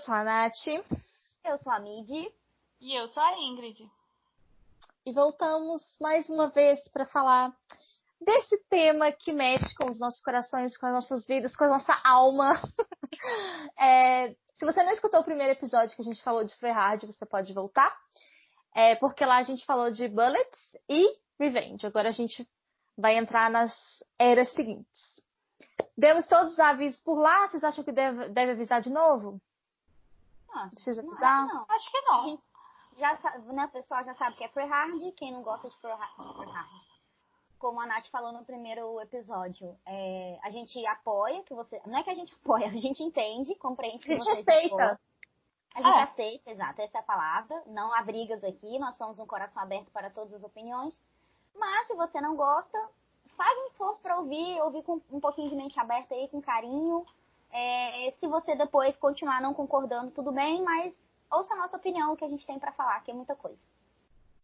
sou a Nath. Eu sou a Midi. E eu sou a Ingrid. E voltamos mais uma vez para falar desse tema que mexe com os nossos corações, com as nossas vidas, com a nossa alma. Se você não escutou o primeiro episódio que a gente falou de Free Hard, você pode voltar. Porque lá a gente falou de Bullets e Revenge. Agora a gente vai entrar nas eras seguintes. Demos todos os avisos por lá. Vocês acham que deve avisar de novo? Precisa avisar? Não. Acho que não. A gente já sabe, né, o pessoal já sabe que é Free Hard. Quem não gosta de Free Hard, como a Nath falou no primeiro episódio, a gente apoia que você... Não é que a gente apoia, a gente entende, compreende que a gente você aceita. A gente aceita, exato, essa é a palavra. Não há brigas aqui, nós somos um coração aberto para todas as opiniões. Mas se você não gosta, faz um esforço para ouvir com um pouquinho de mente aberta aí, com carinho. Se você depois continuar não concordando, tudo bem, mas ouça a nossa opinião, o que a gente tem para falar, que é muita coisa.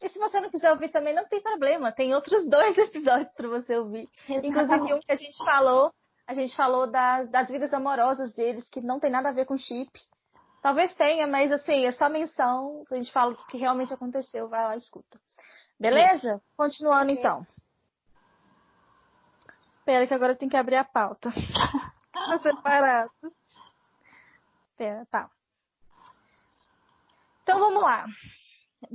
E se você não quiser ouvir também, não tem problema. Tem outros 2 episódios para você ouvir. Exatamente. Inclusive um que a gente falou das vidas amorosas deles, que não tem nada a ver com chip. Talvez tenha, mas assim, é só menção. A gente fala do que realmente aconteceu, vai lá e escuta. Beleza? Continuando então. Espera que agora eu tenho que abrir a pauta. Tá separado. Espera, tá. Então vamos lá.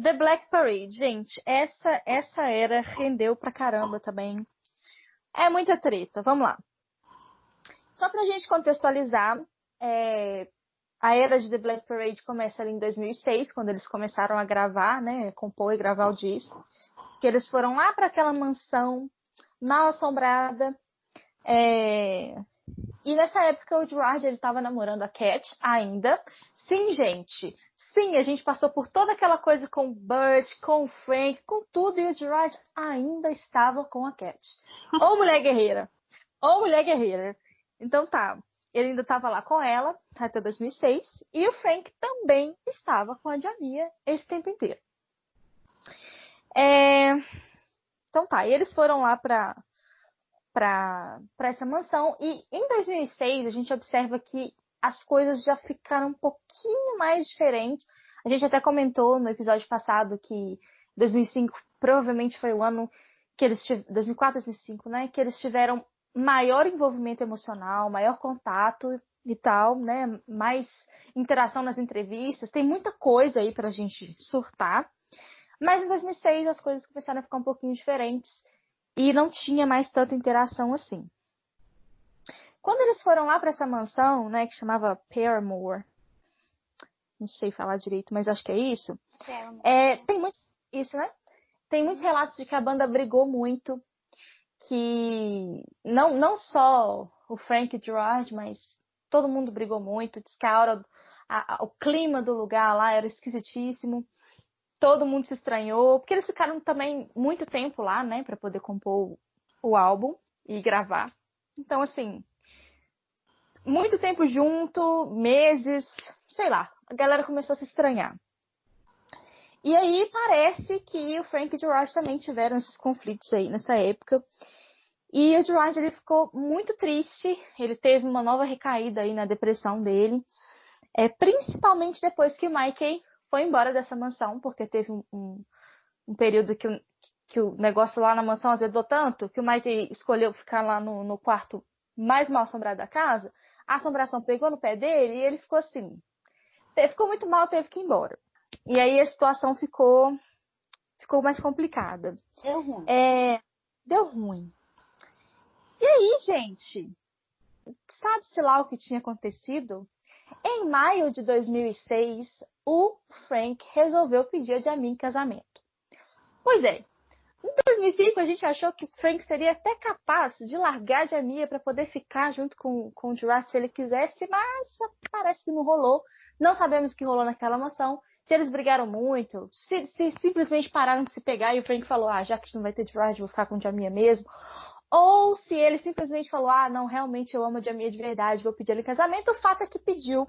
The Black Parade. Gente, essa era rendeu pra caramba também. É muita treta. Vamos lá. Só pra gente contextualizar, a era de The Black Parade começa ali em 2006, quando eles começaram a gravar, né, compor e gravar o disco. Que eles foram lá para aquela mansão mal assombrada. E nessa época o Gerard, ele tava namorando a Cat ainda. Sim, gente. Sim, a gente passou por toda aquela coisa com o Burt, com o Frank, com tudo. E o Gerard ainda estava com a Cat. Ô mulher guerreira. Ô mulher guerreira. Então tá. Ele ainda estava lá com ela, até 2006. E o Frank também estava com a Jamia esse tempo inteiro. Então tá. E eles foram lá para essa mansão. E em 2006, a gente observa que as coisas já ficaram um pouquinho mais diferentes. A gente até comentou no episódio passado que 2005 provavelmente foi o ano que eles 2004, 2005, né? Que eles tiveram maior envolvimento emocional, maior contato e tal, né? Mais interação nas entrevistas. Tem muita coisa aí pra gente surtar. Mas em 2006 as coisas começaram a ficar um pouquinho diferentes. E não tinha mais tanta interação assim. Quando eles foram lá para essa mansão, né, que chamava Paramore, não sei falar direito, mas acho que é isso. Tem muitos, isso, né? Tem muitos relatos de que a banda brigou muito, que não só o Frank e o Gerard, mas todo mundo brigou muito. Diz que o clima do lugar lá era esquisitíssimo. Todo mundo se estranhou, porque eles ficaram também muito tempo lá, né, para poder compor o álbum e gravar. Então, assim, muito tempo junto, meses, sei lá, a galera começou a se estranhar. E aí parece que o Frank e o Gerard também tiveram esses conflitos aí nessa época. E o Gerard, ele ficou muito triste, ele teve uma nova recaída aí na depressão dele, principalmente depois que o Mikey foi embora dessa mansão, porque teve um período que o negócio lá na mansão azedou tanto, que o Mikey escolheu ficar lá no quarto mais mal assombrado da casa. A assombração pegou no pé dele e ele ficou assim. Ficou muito mal, teve que ir embora. E aí a situação ficou mais complicada. Deu ruim. Deu ruim. E aí, gente, sabe-se lá o que tinha acontecido? Em maio de 2006, o Frank resolveu pedir a Jamie em casamento. Pois é, em 2005 a gente achou que o Frank seria até capaz de largar a Jamie para poder ficar junto com o Gerard se ele quisesse, mas parece que não rolou. Não sabemos o que rolou naquela mansão. Se eles brigaram muito, se simplesmente pararam de se pegar e o Frank falou, já que não vai ter Gerard, vou ficar com a Jamie mesmo. Ou se ele simplesmente falou, não, realmente eu amo a Jamie de verdade, vou pedir ela em casamento. O fato é que pediu.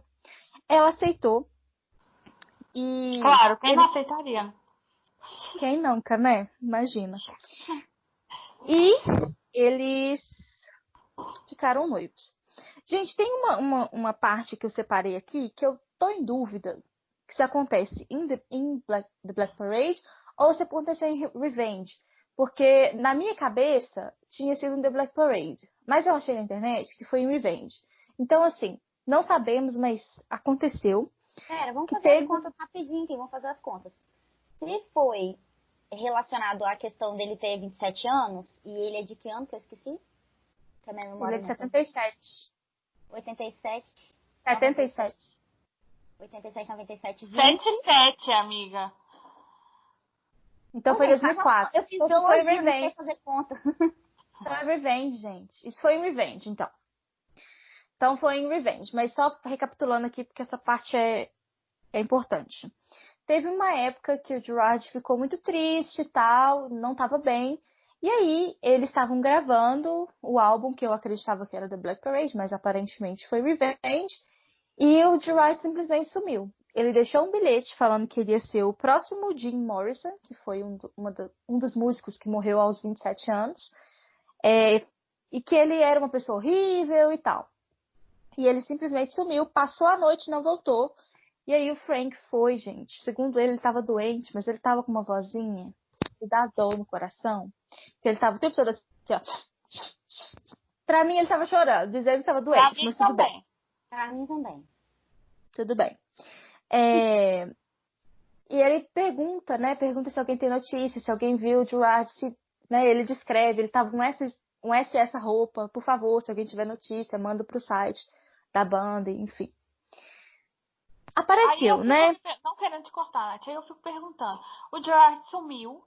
Ela aceitou. E claro, quem não aceitaria? Quem nunca, né? Imagina. E eles ficaram noivos. Gente, tem uma parte que eu separei aqui que eu tô em dúvida se acontece The Black Parade ou se aconteceu em Revenge. Porque na minha cabeça tinha sido em The Black Parade. Mas eu achei na internet que foi em Revenge. Então, assim, não sabemos, mas aconteceu. Pera, vamos fazer as contas rapidinho aqui, vamos fazer as contas. Se foi relacionado à questão dele ter 27 anos, e ele é de que ano que eu esqueci? Que a minha memória Ele é de 77. 87. 77. 87, 97, 20. 77, amiga. Então foi em 2004. Eu fiz então, biologia, não sei fazer conta. Foi em Revenge, gente. Isso foi em Revenge, então. Então foi em Revenge. Mas só recapitulando aqui, porque essa parte é importante. Teve uma época que o Gerard ficou muito triste e tal, não estava bem. E aí, eles estavam gravando o álbum que eu acreditava que era The Black Parade, mas aparentemente foi Revenge. E o Gerard simplesmente sumiu. Ele deixou um bilhete falando que iria ser o próximo Jim Morrison, que foi um dos músicos que morreu aos 27 anos. E que ele era uma pessoa horrível e tal. E ele simplesmente sumiu, passou a noite e não voltou. E aí o Frank foi, gente. Segundo ele estava doente, mas ele estava com uma vozinha que dá dor no coração. Que ele estava o tempo todo assim, ó. Pra mim ele estava chorando, dizendo que estava doente, mas tudo bem. Pra mim também. Tudo bem. E ele pergunta, né? Pergunta se alguém tem notícia, se alguém viu o Gerard, se, né, ele descreve, ele estava com essa roupa, por favor, se alguém tiver notícia, manda pro site da banda, enfim. Apareceu, né? Não querendo te cortar, Nath, aí eu fico perguntando. O Gerard sumiu.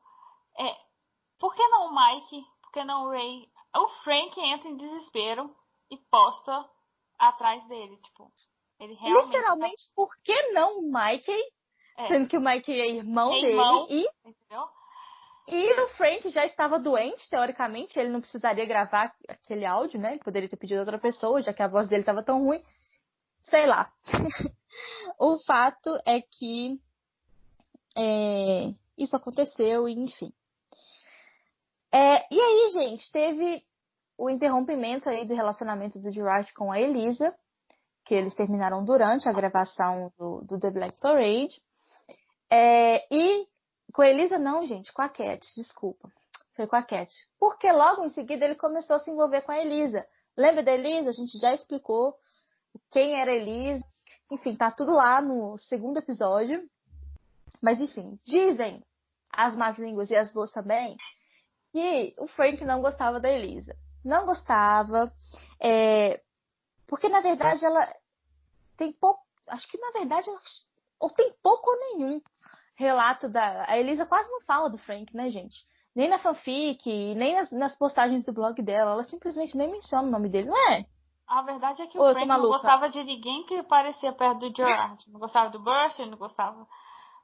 Por que não o Mike? Por que não o Ray? O Frank entra em desespero e posta atrás dele, tipo. Ele realmente literalmente, por que não o Mikey? Sendo que o Mikey é irmão dele. Entendeu? E o Frank já estava doente, teoricamente. Ele não precisaria gravar aquele áudio, né? Ele poderia ter pedido a outra pessoa, já que a voz dele estava tão ruim. Sei lá. O fato é que isso aconteceu, e enfim. E aí, gente, teve o interrompimento aí do relacionamento do Gerard com a Elisa, que eles terminaram durante a gravação do The Black Parade. E com a Elisa não, gente, com a Cat, desculpa. Foi com a Cat. Porque logo em seguida ele começou a se envolver com a Elisa. Lembra da Elisa? A gente já explicou quem era a Elisa. Enfim, tá tudo lá no segundo episódio. Mas enfim, dizem as más línguas e as boas também que o Frank não gostava da Elisa. Não gostava, porque na verdade ela tem pouco, acho que na verdade ou tem pouco ou nenhum relato a Elisa quase não fala do Frank, né, gente? Nem na fanfic, nem nas postagens do blog dela, ela simplesmente nem menciona o nome dele, não é? A verdade é que o Frank não gostava de ninguém que parecia perto do Gerard. Não gostava do Buster, não gostava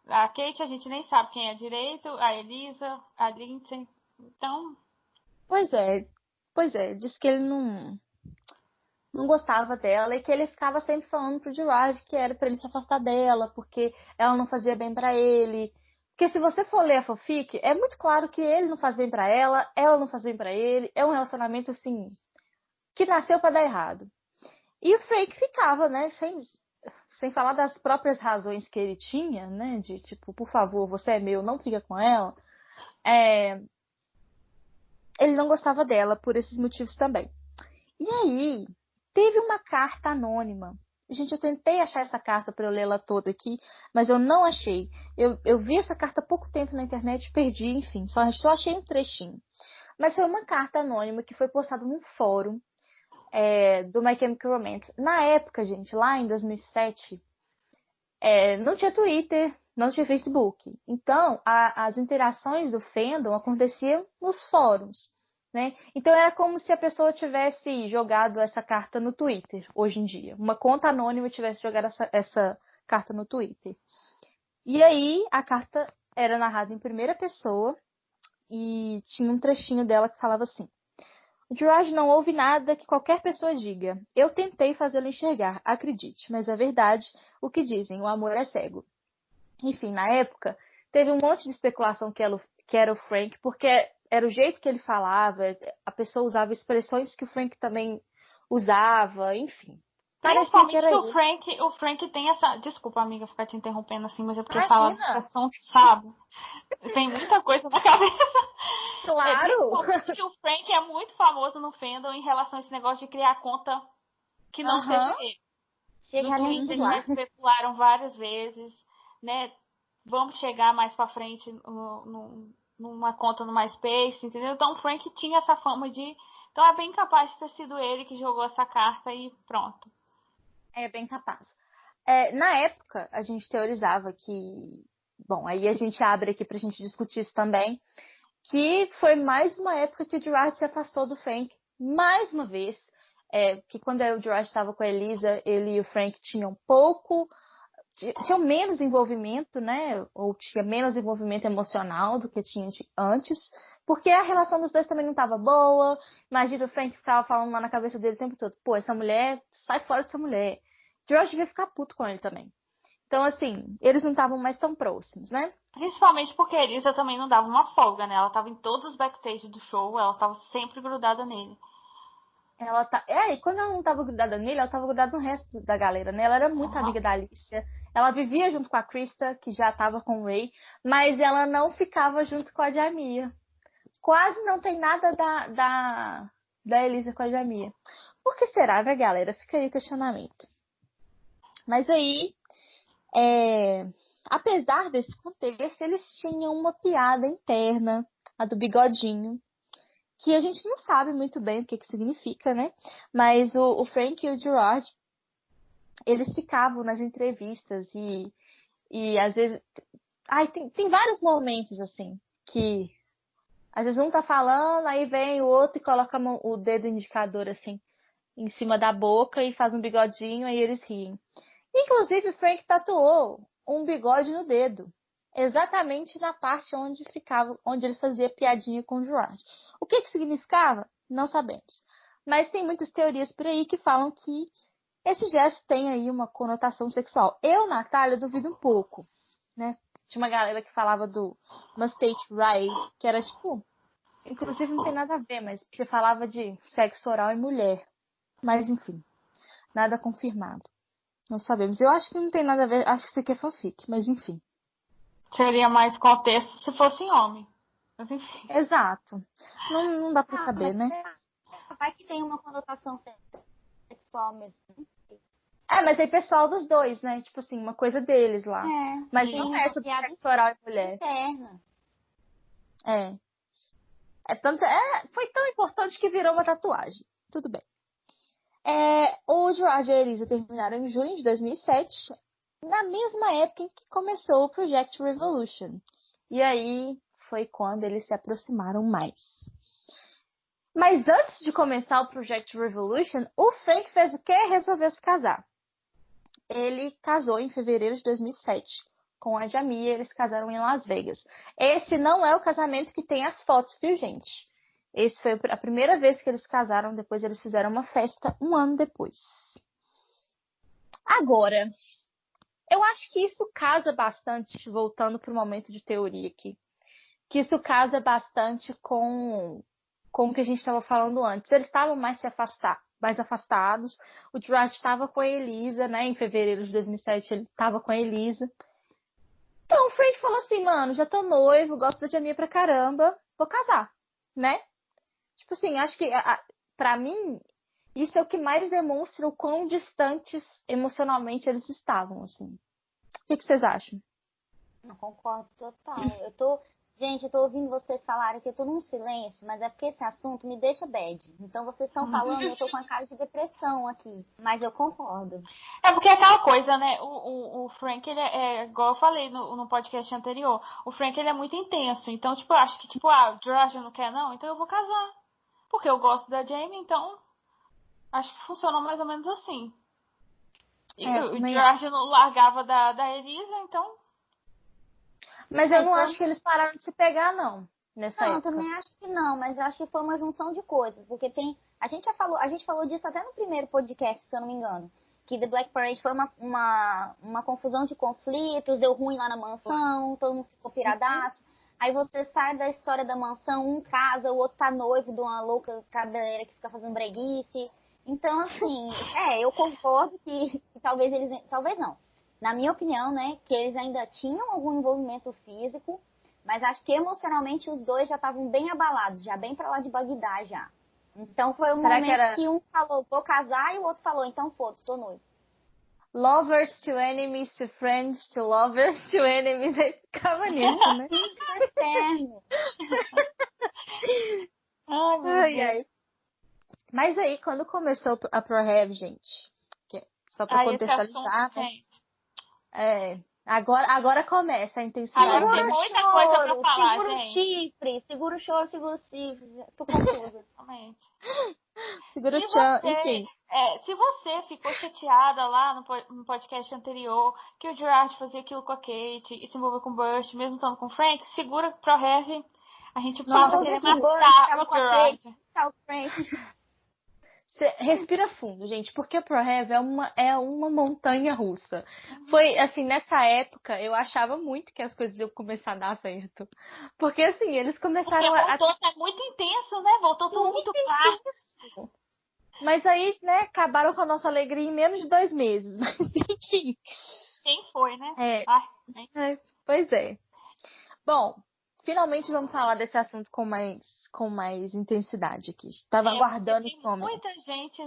da Kate, a gente nem sabe quem é direito, a Elisa, a Lindsay. Então... Pois é, disse que ele não gostava dela e que ele ficava sempre falando pro Gerard que era pra ele se afastar dela, porque ela não fazia bem pra ele. Porque se você for ler a fanfic, é muito claro que ele não faz bem pra ela não faz bem pra ele. É um relacionamento, assim, que nasceu pra dar errado. E o Frank ficava, né, sem falar das próprias razões que ele tinha, né, de tipo, por favor, você é meu, não fica com ela. Ele não gostava dela por esses motivos também. E aí, teve uma carta anônima. Gente, eu tentei achar essa carta para eu lê-la toda aqui, mas eu não achei. Eu vi essa carta há pouco tempo na internet, perdi, enfim, só achei um trechinho. Mas foi uma carta anônima que foi postada num fórum do My Chemical Romance. Na época, gente, lá em 2007, não tinha Twitter, não tinha Facebook. Então, as interações do fandom aconteciam nos fóruns. Né? Então era como se a pessoa tivesse jogado essa carta no Twitter, hoje em dia. Uma conta anônima tivesse jogado essa carta no Twitter. E aí a carta era narrada em primeira pessoa e tinha um trechinho dela que falava assim: o Gerard não ouve nada que qualquer pessoa diga. Eu tentei fazê-lo enxergar, acredite, mas é verdade o que dizem, o amor é cego. Enfim, na época, teve um monte de especulação que era o Frank, porque era o jeito que ele falava, a pessoa usava expressões que o Frank também usava, enfim. Parecia que Principalmente era que ele. o Frank tem essa. Desculpa, amiga, ficar te interrompendo assim, mas é porque falar de Imagina! sessão, sabe? Tem muita coisa na cabeça. Claro! Principalmente que o Frank é muito famoso no fandom em relação a esse negócio de criar conta que não seja Aham. ele. No Chegaremos Twitter já lá. especularam várias vezes, né? Vamos chegar mais pra frente numa conta no MySpace, entendeu? Então o Frank tinha essa fama de. Então é bem capaz de ter sido ele que jogou essa carta e pronto. É bem capaz. Na época, a gente teorizava que. Bom, aí a gente abre aqui pra gente discutir isso também. Que foi mais uma época que o Gerard se afastou do Frank. Mais uma vez. Que quando o Gerard estava com a Elisa, ele e o Frank tinham tinham menos envolvimento, né? Ou tinha menos envolvimento emocional do que tinha antes, porque a relação dos dois também não estava boa. Imagina o Frank ficava falando lá na cabeça dele o tempo todo: pô, essa mulher, sai fora dessa mulher. George devia ficar puto com ele também. Então, assim, eles não estavam mais tão próximos, né? Principalmente porque a Elisa também não dava uma folga, né? Ela tava em todos os backstage do show, ela tava sempre grudada nele. E quando ela não tava grudada nele, ela tava grudada no resto da galera, né? Ela era muito amiga da Alicia. Ela vivia junto com a Krista, que já tava com o Ray, mas ela não ficava junto com a Jamia. Quase não tem nada da Elisa com a Jamia. Por que será, né, galera? Fica aí o questionamento. Mas aí, apesar desse contexto, eles tinham uma piada interna, a do bigodinho, que a gente não sabe muito bem o que significa, né? Mas o Frank e o Gerard, eles ficavam nas entrevistas e às vezes. Ai, tem vários momentos assim que às vezes um tá falando, aí vem o outro e coloca o dedo indicador assim em cima da boca e faz um bigodinho, aí eles riem. Inclusive, o Frank tatuou um bigode no dedo, exatamente na parte onde ele fazia piadinha com o Gerard. O que significava? Não sabemos. Mas tem muitas teorias por aí que falam que esse gesto tem aí uma conotação sexual. Eu, Natália, duvido um pouco, né? Tinha uma galera que falava do Mustache Ray, que era tipo, inclusive não tem nada a ver, mas que falava de sexo oral em mulher. Mas enfim, nada confirmado. Não sabemos. Eu acho que não tem nada a ver. Acho que isso aqui é fanfic, mas enfim. Seria mais contexto se fosse homem. Mas enfim. Exato. Não dá pra saber, Mas né? vai que tem uma conotação sexual mesmo. Mas aí pessoal dos dois, né? Tipo assim, uma coisa deles lá. Mas Sim, não é uma sobre piada sexo oral e mulher. interna. É. Foi tão importante que virou uma tatuagem. Tudo bem. O Gerard e a Elisa terminaram em junho de 2007, na mesma época em que começou o Project Revolution. E aí foi quando eles se aproximaram mais. Mas antes de começar o Project Revolution, o Frank fez o quê? Resolveu se casar. Ele casou em fevereiro de 2007 com a Jamie, eles casaram em Las Vegas. Esse não é o casamento que tem as fotos, viu, gente? Esse foi a primeira vez que eles casaram, depois eles fizeram uma festa um ano depois. Agora, eu acho que isso casa bastante, voltando para o momento de teoria aqui, que isso casa bastante com o que a gente estava falando antes. Eles estavam mais afastados. O Gerard estava com a Elisa, né? Em fevereiro de 2007 ele estava com a Elisa. Então o Frank falou assim, mano, já tô noivo, gosto da Jamie pra caramba, vou casar, né? Tipo assim, acho que pra mim isso é o que mais demonstra o quão distantes emocionalmente eles estavam, assim. O que vocês acham? Não concordo total. Gente, eu tô ouvindo vocês falarem que eu tô num silêncio, mas é porque esse assunto me deixa bad. Então vocês estão falando, eu tô com a cara de depressão aqui. Mas eu concordo. É porque é aquela coisa, né? O Frank, ele igual eu falei no podcast anterior, o Frank, ele é muito intenso. Então, tipo, eu acho que, tipo, o George não quer não, então eu vou casar. Porque eu gosto da Jamie, então acho que funcionou mais ou menos assim. E Eu o também acho. George não largava da Elisa, então... Mas eu não acho que eles pararam de se pegar, não, nessa Não, eu época. também acho que não, mas eu acho que foi uma junção de coisas, porque tem, a gente falou disso até no primeiro podcast, se eu não me engano, que The Black Parade foi uma confusão de conflitos, deu ruim lá na mansão, todo mundo ficou piradaço. Aí você sai da história da mansão, um casa, o outro tá noivo de uma louca cabeleireira que fica fazendo breguice. Então, assim, eu concordo que talvez eles. Talvez não. Na minha opinião, né, que eles ainda tinham algum envolvimento físico, mas acho que emocionalmente os dois já estavam bem abalados, já bem pra lá de Bagdá já. Então foi o Será momento que um falou, vou casar, e o outro falou, então foda-se, tô noivo. lovers to enemies to friends to lovers to enemies? Aí ficava nisso, né? Eterno. Ai, meu Ai, Deus. ai. Mas aí, quando começou a ProRev, gente, só pra Aí esse assunto, contextualizar, né? gente. Agora começa a intensidade. Agora tem Segura o muita coisa pra choro, falar, segura o gente. chifre, segura o choro, segura o chifre. Tô confusa. Realmente. Segura o Se tchan, você, enfim. se você ficou chateada lá no podcast anterior, que o Gerard fazia aquilo com a Kate e se envolveu com o Burt, mesmo estando com o Frank, segura pro Heavy. A gente passa a Falou querer que o Burt matar tava o com a Kate, Gerard. tá o Frank. Respira fundo, gente, porque a ProRev é uma montanha russa. Foi assim, nessa época, eu achava muito que as coisas iam começar a dar certo. Porque assim, eles Porque começaram voltou até muito intenso, né? Voltou tudo muito claro. Mas aí, né, acabaram com a nossa alegria em menos de 2 meses. Mas enfim. Quem foi, né? É, Ai, nem- pois é. Bom, finalmente vamos falar desse assunto com mais intensidade aqui. Estava Porque aguardando tem esse momento. muita gente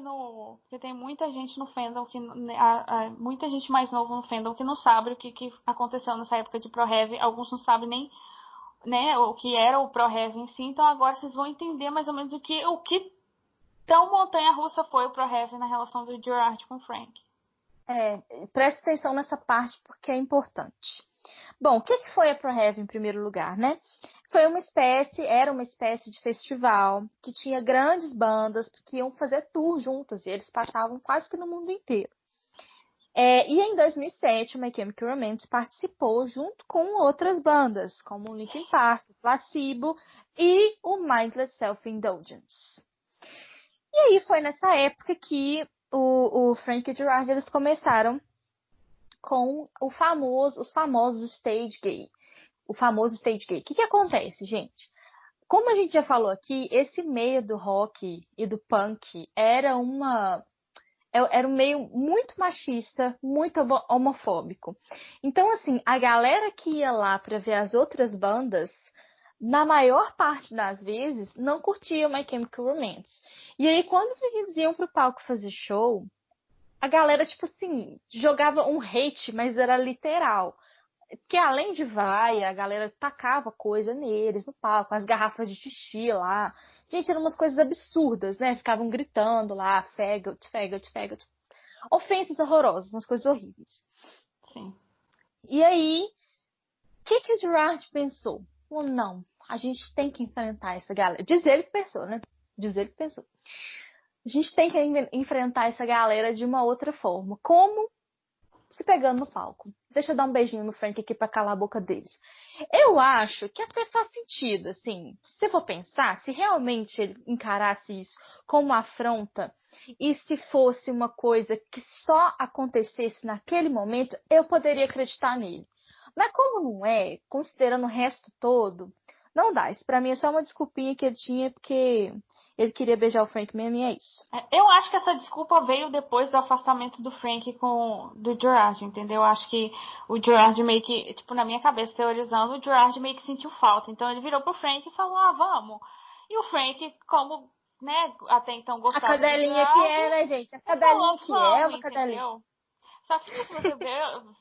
no fandom que muita gente mais novo no fandom que não sabe o que aconteceu nessa época de Pro Heavy. Alguns não sabem nem, né, o que era o Pro Heavy em si. Então agora vocês vão entender mais ou menos o que tão montanha-russa foi o Pro Heavy na relação do Gerard com o Frank. Preste atenção nessa parte porque é importante. Bom, o que foi a ProRev em primeiro lugar, né? Era uma espécie de festival que tinha grandes bandas que iam fazer tour juntas e eles passavam quase que no mundo inteiro. E em 2007, o My Chemical Romance participou junto com outras bandas, como o Linkin Park, o Placebo e o Mindless Self-Indulgence. E aí foi nessa época que o Frank e o Gerard eles começaram com os famosos stage gay. O famoso stage gay. O que acontece, gente? Como a gente já falou aqui, esse meio do rock e do punk era um meio muito machista, muito homofóbico. Então, assim, a galera que ia lá para ver as outras bandas, na maior parte das vezes, não curtia My Chemical Romance. E aí, quando os meninos iam pro palco fazer show, a galera, tipo assim, jogava um hate, mas era literal. Que além de vaia, a galera tacava coisa neles no palco, as garrafas de xixi lá. Gente, eram umas coisas absurdas, né? Ficavam gritando lá, faggot, faggot, faggot. Ofensas horrorosas, umas coisas horríveis. Sim. E aí, o que o Gerard pensou? Não, a gente tem que enfrentar essa galera. Diz ele que pensou, né? Diz ele que pensou. A gente tem que enfrentar essa galera de uma outra forma. Como? Se pegando no palco. Deixa eu dar um beijinho no Frank aqui pra calar a boca deles. Eu acho que até faz sentido, assim, se você for pensar, se realmente ele encarasse isso como uma afronta e se fosse uma coisa que só acontecesse naquele momento, eu poderia acreditar nele. Mas como não é, considerando o resto todo, não dá. Isso pra mim é só uma desculpinha que ele tinha porque ele queria beijar o Frank mesmo e é isso. Eu acho que essa desculpa veio depois do afastamento do Frank do Gerard, entendeu? Eu acho que o Gerard meio que, tipo, na minha cabeça, teorizando, o Gerard meio que sentiu falta. Então ele virou pro Frank e falou, vamos. E o Frank, como, né, até então A gostava do cadelinha que Gerard, é, né, gente? A ele falou, cadelinha que é vamos, uma cadelinha. entendeu? Só que, tipo, se você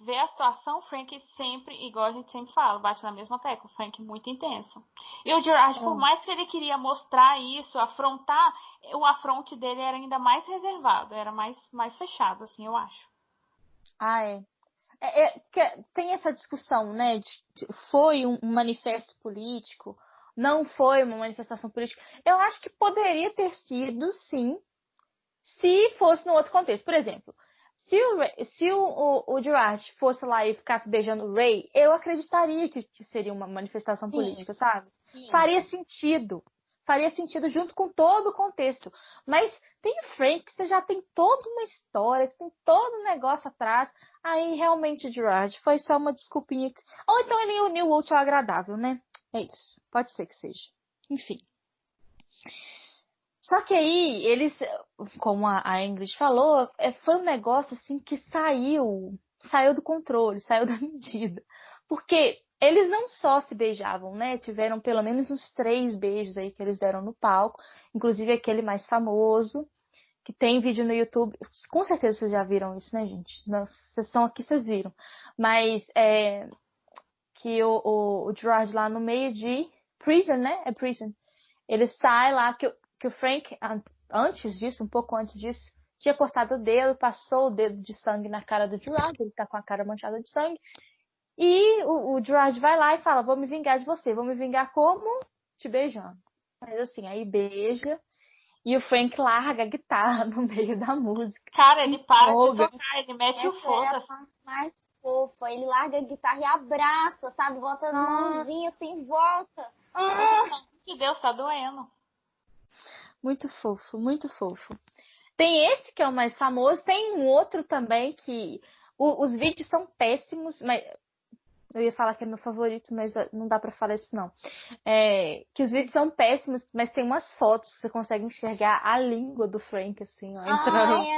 vê a situação, o Frank sempre, igual a gente sempre fala, bate na mesma tecla. O Frank muito intenso. E o Gerard, por mais que ele queria mostrar isso, afrontar, o afronte dele era ainda mais reservado, era mais fechado, assim, eu acho. Tem essa discussão, né? Foi um manifesto político? Não foi uma manifestação política? Eu acho que poderia ter sido, sim, se fosse no outro contexto. Por exemplo, se o Gerard fosse lá e ficasse beijando o Ray, eu acreditaria que seria uma manifestação política, sabe? Sim. Faria sentido. Faria sentido junto com todo o contexto. Mas tem o Frank, que você já tem toda uma história, você tem todo um negócio atrás. Aí realmente, Gerard, foi só uma desculpinha. Ou então ele uniu o útil ao agradável, né? É isso. Pode ser que seja. Enfim. Só que aí, eles, como a Ingrid falou, foi um negócio assim que saiu do controle, saiu da medida. Porque eles não só se beijavam, né? Tiveram pelo menos uns 3 beijos aí que eles deram no palco, inclusive aquele mais famoso, que tem vídeo no YouTube. Com certeza vocês já viram isso, né, gente? Não, vocês estão aqui, vocês viram. Mas que o Gerard lá no meio de Prison, né? É Prison. Ele sai lá, que o Frank, antes disso, um pouco antes disso, tinha cortado o dedo, passou o dedo de sangue na cara do Gerard, ele tá com a cara manchada de sangue. E o Gerard vai lá e fala, vou me vingar de você. Vou me vingar como? Te beijando. Mas assim, aí beija. E o Frank larga a guitarra no meio da música. Cara, ele para de Empolga. tocar, ele mete o Essa é a foda-se. parte mais fofa. Ele larga a guitarra e abraça, sabe? Bota as mãozinhas assim, volta. Que Deus, tá doendo. Muito fofo, muito fofo. Tem esse que é o mais famoso, tem um outro também que os vídeos são péssimos, mas eu ia falar que é meu favorito, mas não dá pra falar isso não. Que os vídeos são péssimos, mas tem umas fotos que você consegue enxergar a língua do Frank, assim, ó, entrando. Ai,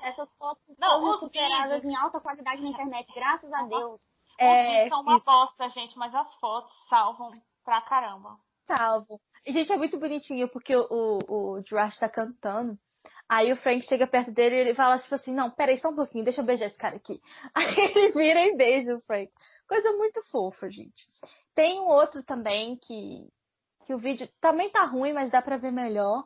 essas fotos Não, foram os recuperadas vídeos. em alta qualidade na internet, graças a Deus. Os vídeos são uma Isso, bosta, gente, mas as fotos salvam pra caramba. salvo. E, gente, é muito bonitinho, porque o Josh tá cantando. Aí o Frank chega perto dele e ele fala, tipo assim, não, peraí só um pouquinho, deixa eu beijar esse cara aqui. Aí ele vira e beija o Frank. Coisa muito fofa, gente. Tem um outro também que o vídeo também tá ruim, mas dá pra ver melhor.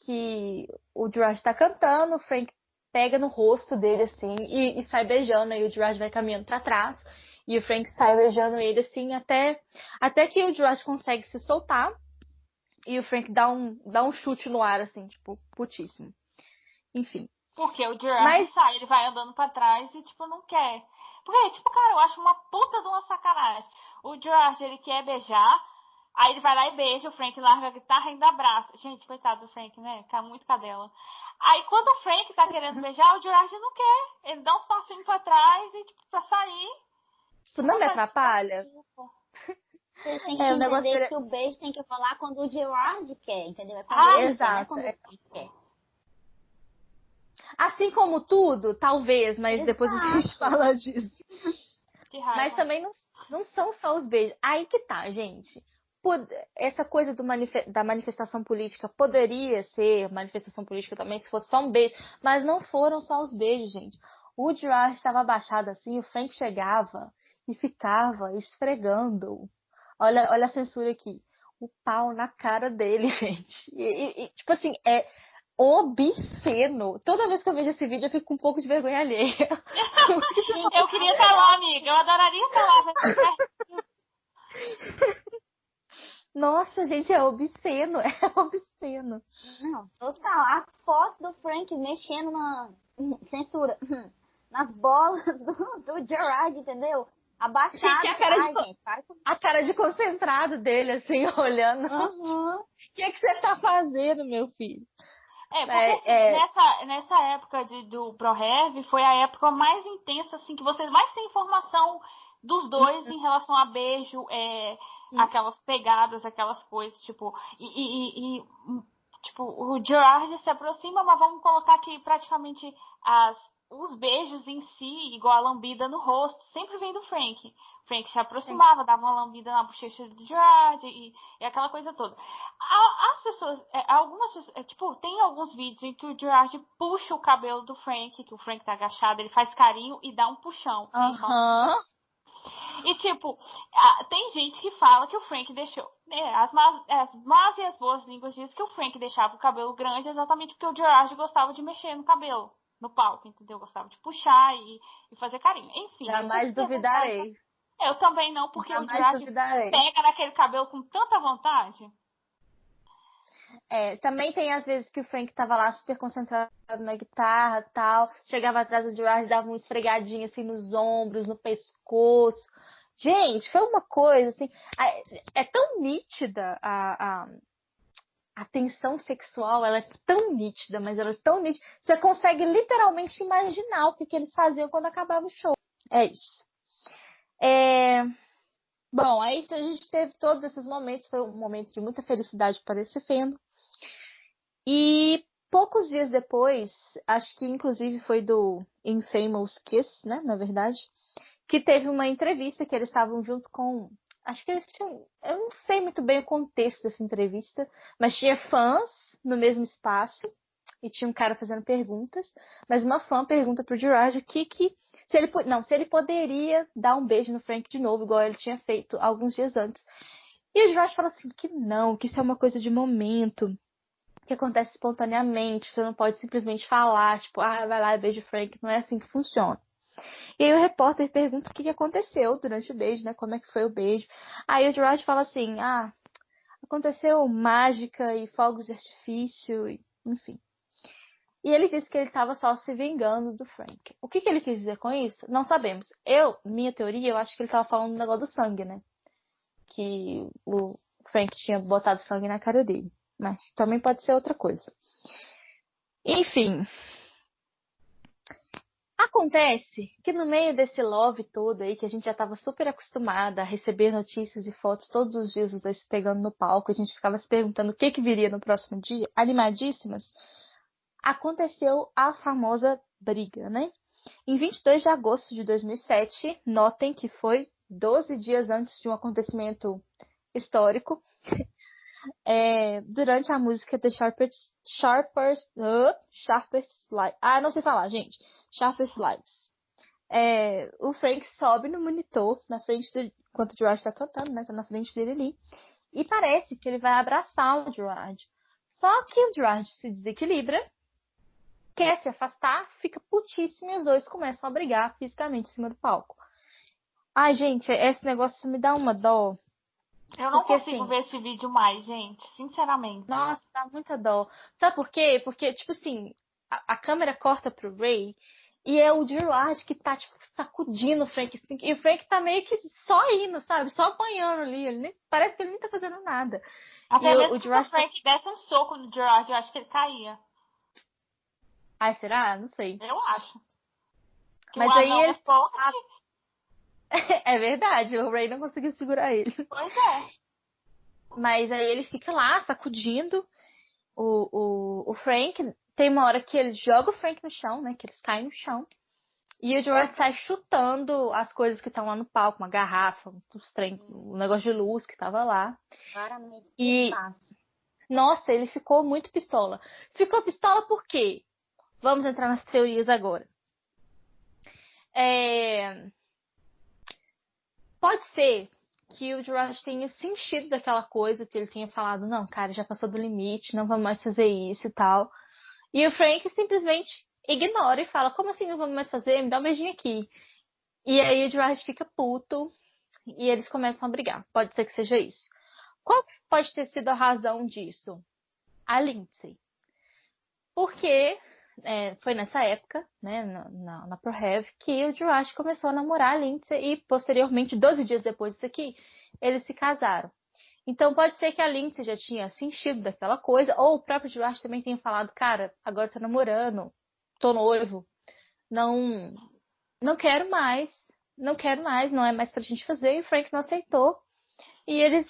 Que o Josh tá cantando, o Frank pega no rosto dele, assim, e sai beijando. Aí o Josh vai caminhando pra trás. E o Frank sai beijando ele, assim, até que o Josh consegue se soltar. E o Frank dá um chute no ar, assim, tipo, putíssimo. Enfim. Porque o Gerard Mas, sai, ele vai andando pra trás e, tipo, não quer. Porque, tipo, cara, eu acho uma puta de uma sacanagem. O Gerard, ele quer beijar, aí ele vai lá e beija, o Frank larga a guitarra e ainda abraça. Gente, coitado do Frank, né? Tá muito cadela. Aí, quando o Frank tá querendo beijar, o Gerard não quer. Ele dá uns passinhos pra trás e, tipo, pra sair. tipo, não me atrapalha. Vocês têm que O negócio entender dele... que o beijo tem que rolar quando o Gerard quer, entendeu? É quando ele quer, não é exato. quando o Frank quer. Assim como tudo, talvez, mas depois a gente Exato. fala disso. Que raiva. Mas também não são só os beijos. Aí que tá, gente. Essa coisa da manifestação política poderia ser manifestação política também se fosse só um beijo, mas não foram só os beijos, gente. O Gerard estava abaixado assim, o Frank chegava e ficava esfregando. Olha a censura aqui. O pau na cara dele, gente. Tipo assim, é obsceno. Toda vez que eu vejo esse vídeo, eu fico com um pouco de vergonha alheia. Eu queria estar lá, amiga. Eu adoraria estar lá. Nossa, gente, é obsceno. É obsceno. Não, total. As fotos do Frank mexendo censura, nas bolas do Gerard, entendeu? Abaixado. Gente, a cara de concentrado dele, assim, olhando. O que você tá fazendo, meu filho? Porque assim, nessa época do ProRev foi a época mais intensa, assim, que você mais tem informação dos dois em relação a beijo, aquelas pegadas, aquelas coisas, tipo, tipo, o Gerard se aproxima, mas vamos colocar que praticamente os beijos em si, igual a lambida no rosto, sempre vem do Frank. Frank se aproximava, dava uma lambida na bochecha do Gerard e aquela coisa toda. As pessoas, algumas pessoas, tipo, tem alguns vídeos em que o Gerard puxa o cabelo do Frank, que o Frank tá agachado, ele faz carinho e dá um puxão. E tipo, tem gente que fala que o Frank deixou, as más e as boas línguas dizem que o Frank deixava o cabelo grande exatamente porque o Gerard gostava de mexer no cabelo, no palco, entendeu? Gostava de puxar e fazer carinho. Enfim. Jamais duvidarei. Eu também não, porque o Gerard pega naquele cabelo com tanta vontade. Também tem às vezes que o Frank tava lá super concentrado na guitarra e tal, chegava atrás do Gerard, dava uma esfregadinha assim nos ombros, no pescoço. Gente, foi uma coisa assim, é tão nítida a tensão sexual, ela é tão nítida, mas ela é tão nítida, você consegue literalmente imaginar o que eles faziam quando acabava o show. É isso. Bom, aí a gente teve todos esses momentos, foi um momento de muita felicidade para esse feno. E poucos dias depois, acho que inclusive foi do Infamous Kiss, né, na verdade, que teve uma entrevista que eles estavam junto com... Acho que eles tinham... Eu não sei muito bem o contexto dessa entrevista, mas tinha fãs no mesmo espaço e tinha um cara fazendo perguntas, mas uma fã pergunta pro Gerard se ele poderia dar um beijo no Frank de novo, igual ele tinha feito alguns dias antes. E o Gerard fala assim que não, que isso é uma coisa de momento, que acontece espontaneamente, você não pode simplesmente falar, tipo, vai lá e beija o Frank, não é assim que funciona. E aí o repórter pergunta o que aconteceu durante o beijo, né? Como é que foi o beijo. Aí o Gerard fala assim, aconteceu mágica e fogos de artifício, enfim. E ele disse que ele estava só se vingando do Frank. O que ele quis dizer com isso? Não sabemos. Minha teoria, eu acho que ele estava falando do negócio do sangue, né? Que o Frank tinha botado sangue na cara dele. Mas também pode ser outra coisa. Enfim, acontece que no meio desse love todo aí, que a gente já estava super acostumada a receber notícias e fotos todos os dias, os dois pegando no palco, a gente ficava se perguntando o que viria no próximo dia, animadíssimas, aconteceu a famosa briga, né? Em 22 de agosto de 2007, notem que foi 12 dias antes de um acontecimento histórico, durante a música The Sharpest Light. Não sei falar, gente. Sharpest Lights. O Frank sobe no monitor, na frente dele, enquanto o Gerard tá cantando, né? Tá na frente dele ali. E parece que ele vai abraçar o Gerard. Só que o Gerard se desequilibra, quer se afastar, fica putíssimo e os dois começam a brigar fisicamente em cima do palco. Ai, gente, esse negócio me dá uma dó. Eu não Porque, consigo assim, ver esse vídeo mais, gente. Sinceramente. nossa, dá muita dó. Sabe por quê? Porque, tipo assim, a câmera corta pro Ray e é o Gerard que tá, tipo, sacudindo o Frank. Assim, e o Frank tá meio que só indo, sabe? Só apanhando ali. Parece que ele nem tá fazendo nada. Até E mesmo o se o Gerard tá... Frank desse um soco no Gerard, eu acho que ele caía. Ai, será? Não sei. Eu acho. Que o Mas aí anão é ele... forte. É verdade, o Ray não conseguiu segurar ele. Pois é. Mas aí ele fica lá, sacudindo o Frank. Tem uma hora que ele joga o Frank no chão, né? Que eles caem no chão. E o Gerard sai chutando as coisas que estão lá no palco, uma garrafa, um negócio de luz que tava lá. Claramente E, espaço. nossa, ele ficou muito pistola. Ficou pistola por quê? Vamos entrar nas teorias agora. Pode ser que o Gerard tenha sentido daquela coisa, que ele tenha falado, não, cara, já passou do limite, não vamos mais fazer isso e tal. E o Frank simplesmente ignora e fala, como assim não vamos mais fazer? Me dá um beijinho aqui. E aí o Gerard fica puto e eles começam a brigar. Pode ser que seja isso. Qual pode ter sido a razão disso? A Lindsay. Porque foi nessa época, né, na ProRev, que o Gerard começou a namorar a Lindsay e posteriormente, 12 dias depois disso aqui, eles se casaram. Então pode ser que a Lindsay já tinha sentido daquela coisa, ou o próprio Gerard também tenha falado, cara, agora tô namorando, tô noivo, não, não quero mais, não é mais pra gente fazer, e o Frank não aceitou. E eles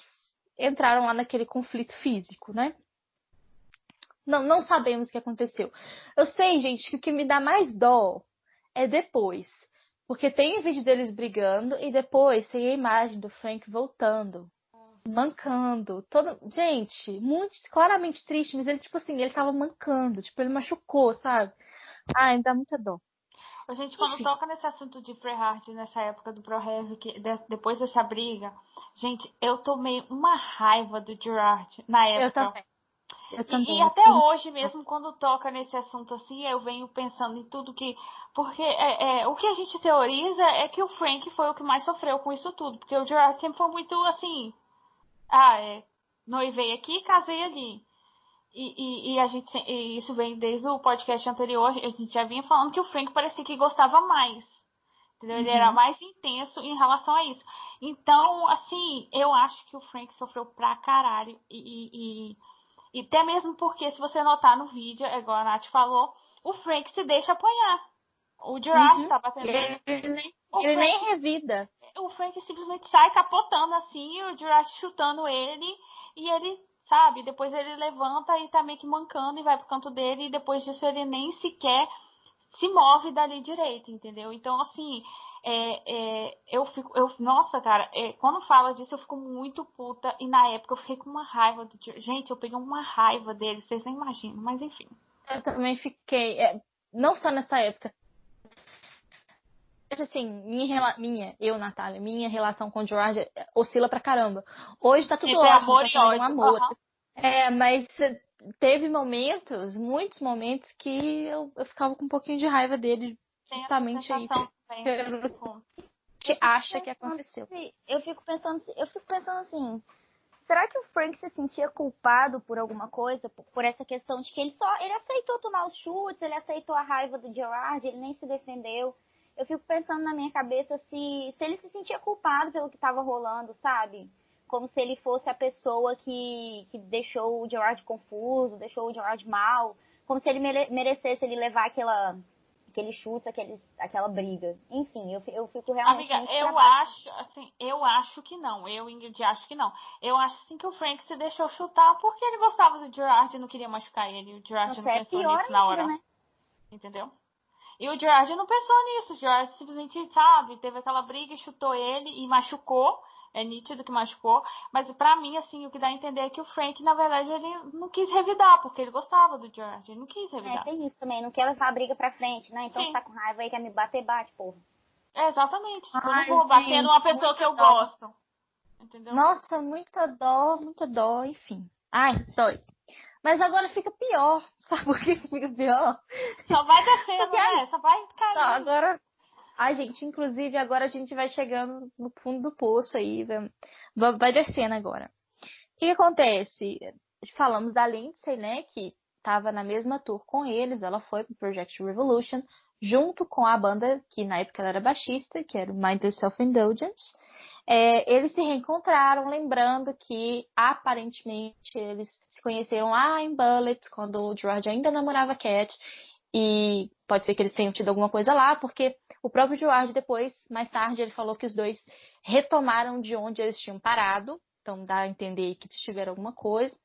entraram lá naquele conflito físico, né? Não sabemos o que aconteceu. Eu sei, gente, que o que me dá mais dó é depois. Porque tem o vídeo deles brigando e depois tem a imagem do Frank voltando, mancando. Gente, muito claramente triste, mas ele, tipo assim, ele tava mancando, tipo, ele machucou, sabe? Ai, me dá muita dó. A gente, quando Enfim. toca nesse assunto de Freehard, nessa época do ProRev, depois dessa briga, gente, eu tomei uma raiva do Gerard na Eu época. também. Eu E também. Eu até fiquei... hoje mesmo, quando toca nesse assunto assim, eu venho pensando em tudo que... Porque o que a gente teoriza é que o Frank foi o que mais sofreu com isso tudo. Porque o Gerard sempre foi muito assim... noivei aqui, casei ali. E isso vem desde o podcast anterior, a gente já vinha falando que o Frank parecia que gostava mais. Entendeu? Ele era mais intenso em relação a isso. Então, assim, eu acho que o Frank sofreu pra caralho. E até mesmo porque, se você notar no vídeo, igual a Nath falou, o Frank se deixa apanhar. O Gerard tá batendo nele. Ele nem revida. O Frank simplesmente sai capotando assim, o Gerard chutando ele, e ele sabe? Depois ele levanta e tá meio que mancando e vai pro canto dele, e depois disso ele nem sequer se move dali direito, entendeu? Então, assim, nossa, cara, quando fala disso eu fico muito puta, e na época eu fiquei com uma raiva gente, eu peguei uma raiva dele, vocês nem imaginam, mas enfim. Eu também fiquei, não só nessa época, assim, eu, Natália, minha relação com o George oscila pra caramba. Hoje tá tudo Entre ótimo, amor tá e achando ele um ódio. amor. Uhum. Mas teve momentos, muitos momentos, que eu ficava com um pouquinho de raiva dele, Tem essa justamente aí, sensação também. pelo Tipo, que acha que aconteceu. Eu fico pensando assim, será que o Frank se sentia culpado por alguma coisa? Por essa questão de que ele aceitou tomar os chutes, ele aceitou a raiva do Gerard, ele nem se defendeu. Eu fico pensando na minha cabeça se ele se sentia culpado pelo que estava rolando, sabe? Como se ele fosse a pessoa que deixou o Gerard confuso, deixou o Gerard mal. Como se ele merecesse ele levar aqueles chutes, aquela briga. Enfim, eu fico realmente amiga, muito eu acho que não. Eu, Ingrid, acho que não. Eu acho sim que o Frank se deixou chutar porque ele gostava do Gerard e não queria machucar ele. O Gerard não é pensou pior nisso na ainda, hora. né? Entendeu? E o Gerard não pensou nisso. O Gerard simplesmente, sabe, teve aquela briga e chutou ele e machucou. É nítido que machucou. Mas pra mim, assim, o que dá a entender é que o Frank, na verdade, ele não quis revidar, porque ele gostava do Gerard. Ele não quis revidar. Tem isso também, não quer levar a briga pra frente, né? Então Sim. você tá com raiva aí, quer me bater, bate, porra. Exatamente. Tipo, eu não Ai, vou bater gente, numa pessoa que eu dó. gosto. Entendeu? Nossa, muita dó, enfim. Ai, dói. Mas agora fica pior. Sabe por que fica pior? Só vai descendo, Porque né? Só vai não, caindo. agora. Ai, gente, inclusive agora a gente vai chegando no fundo do poço aí. Vai descendo agora. O que acontece? Falamos da Lindsay, né? Que tava na mesma tour com eles. Ela foi pro Project Revolution, junto com a banda, que na época ela era baixista, que era o Mind Self-Indulgence. Eles se reencontraram, lembrando que aparentemente eles se conheceram lá em Bullets, quando o George ainda namorava a Cat. E pode ser que eles tenham tido alguma coisa lá, porque o próprio George depois, mais tarde, ele falou que os dois retomaram de onde eles tinham parado. Então dá a entender que eles tiveram alguma coisa.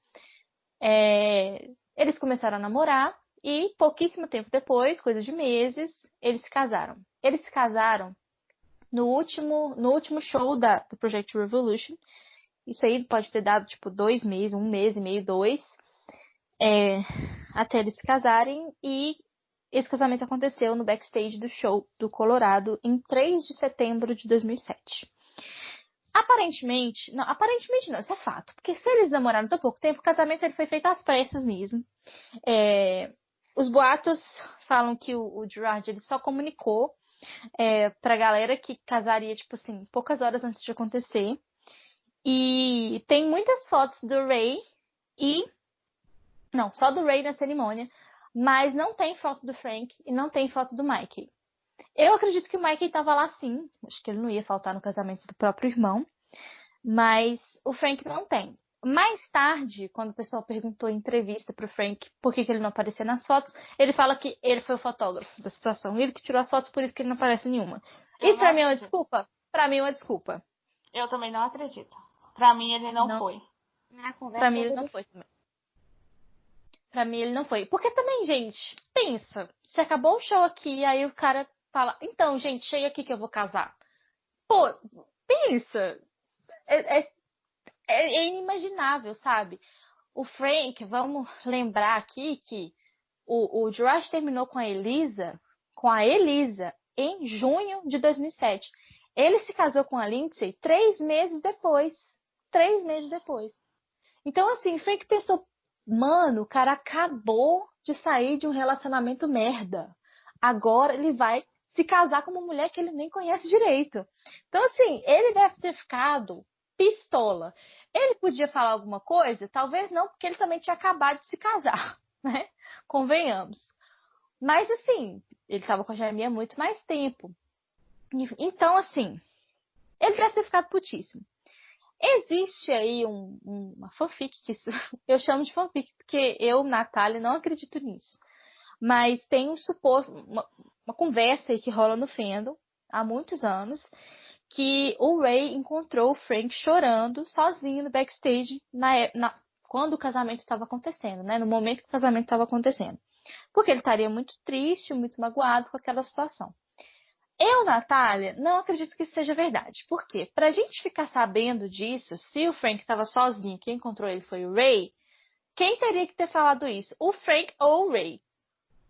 Eles começaram a namorar e pouquíssimo tempo depois, coisa de meses, eles se casaram. Eles se casaram no último show do Project Revolution. Isso aí pode ter dado tipo 2 meses, 1 mês e meio, 2, até eles se casarem. E esse casamento aconteceu no backstage do show do Colorado em 3 de setembro de 2007. Aparentemente não, isso é fato. Porque se eles namoraram tão pouco tempo, o casamento ele foi feito às pressas mesmo. Os boatos falam que o Gerard ele só comunicou pra galera que casaria, tipo assim, poucas horas antes de acontecer. E tem muitas fotos do Ray não, só do Ray na cerimônia, mas não tem foto do Frank e não tem foto do Mikey. Eu acredito que o Mikey estava lá sim, acho que ele não ia faltar no casamento do próprio irmão, mas o Frank não tem. Mais tarde, quando o pessoal perguntou em entrevista pro Frank por que ele não aparecia nas fotos, ele fala que ele foi o fotógrafo da situação. Ele que tirou as fotos, por isso que ele não aparece em nenhuma. Isso pra mim é uma desculpa? Pra mim é uma desculpa. Eu também não acredito. Pra mim ele não foi. Pra mim ele não foi também. Pra mim ele não foi. Porque também, gente, pensa. Se acabou o show aqui, aí o cara fala, então, gente, chega aqui que eu vou casar. Pô, pensa. É inimaginável, sabe? O Frank, vamos lembrar aqui que o Josh terminou com a Elisa, em junho de 2007. Ele se casou com a Lindsay 3 meses depois. 3 meses depois. Então, assim, Frank pensou, mano, o cara acabou de sair de um relacionamento merda. Agora ele vai se casar com uma mulher que ele nem conhece direito. Então, assim, ele deve ter ficado pistola. Ele podia falar alguma coisa? Talvez não, porque ele também tinha acabado de se casar, né? Convenhamos. Mas, assim, ele estava com a Jamie há muito mais tempo. Então, assim, ele deve ter ficado putíssimo. Existe aí uma fanfic, que eu chamo de fanfic, porque eu, Natália, não acredito nisso. Mas tem uma conversa aí que rola no fandom há muitos anos, que o Ray encontrou o Frank chorando sozinho no backstage quando o casamento estava acontecendo, né? No momento que o casamento estava acontecendo. Porque ele estaria muito triste, muito magoado com aquela situação. Eu, Natália, não acredito que isso seja verdade. Por quê? Pra gente ficar sabendo disso, se o Frank estava sozinho, quem encontrou ele foi o Ray, quem teria que ter falado isso? O Frank ou o Ray?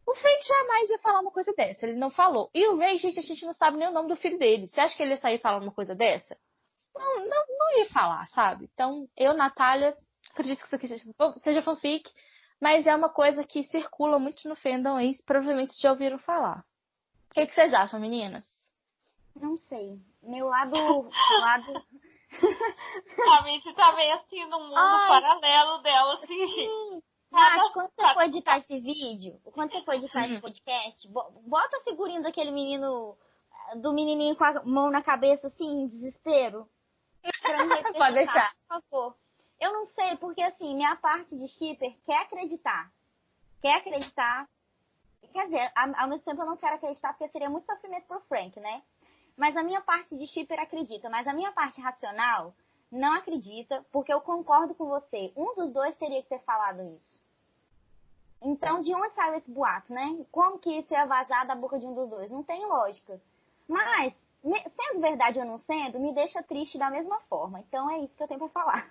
O Frank jamais ia falar uma coisa dessa, ele não falou. E o Ray, gente, a gente não sabe nem o nome do filho dele. Você acha que ele ia sair falando uma coisa dessa? Não ia falar, sabe? Então, eu, Natália, acredito que isso aqui seja fanfic, mas é uma coisa que circula muito no fandom aí, provavelmente já ouviram falar. O que vocês acham, meninas? Não sei. Meu lado. A gente tá meio assim no mundo paralelo dela, assim. Nath, quando você for editar esse vídeo, quando você for editar esse podcast, bota a figurinha daquele menino, do menininho com a mão na cabeça, assim, em desespero. Pra me representar, Pode deixar. por favor. Eu não sei, porque assim, minha parte de shipper quer acreditar. Quer dizer, ao mesmo tempo eu não quero acreditar, porque seria muito sofrimento pro Frank, né? Mas a minha parte de shipper acredita. Mas a minha parte racional não acredita, porque eu concordo com você. Um dos dois teria que ter falado isso. Então, de onde saiu esse boato, né? Como que isso ia vazar da boca de um dos dois? Não tem lógica. Mas, sendo verdade ou não sendo, me deixa triste da mesma forma. Então, é isso que eu tenho pra falar.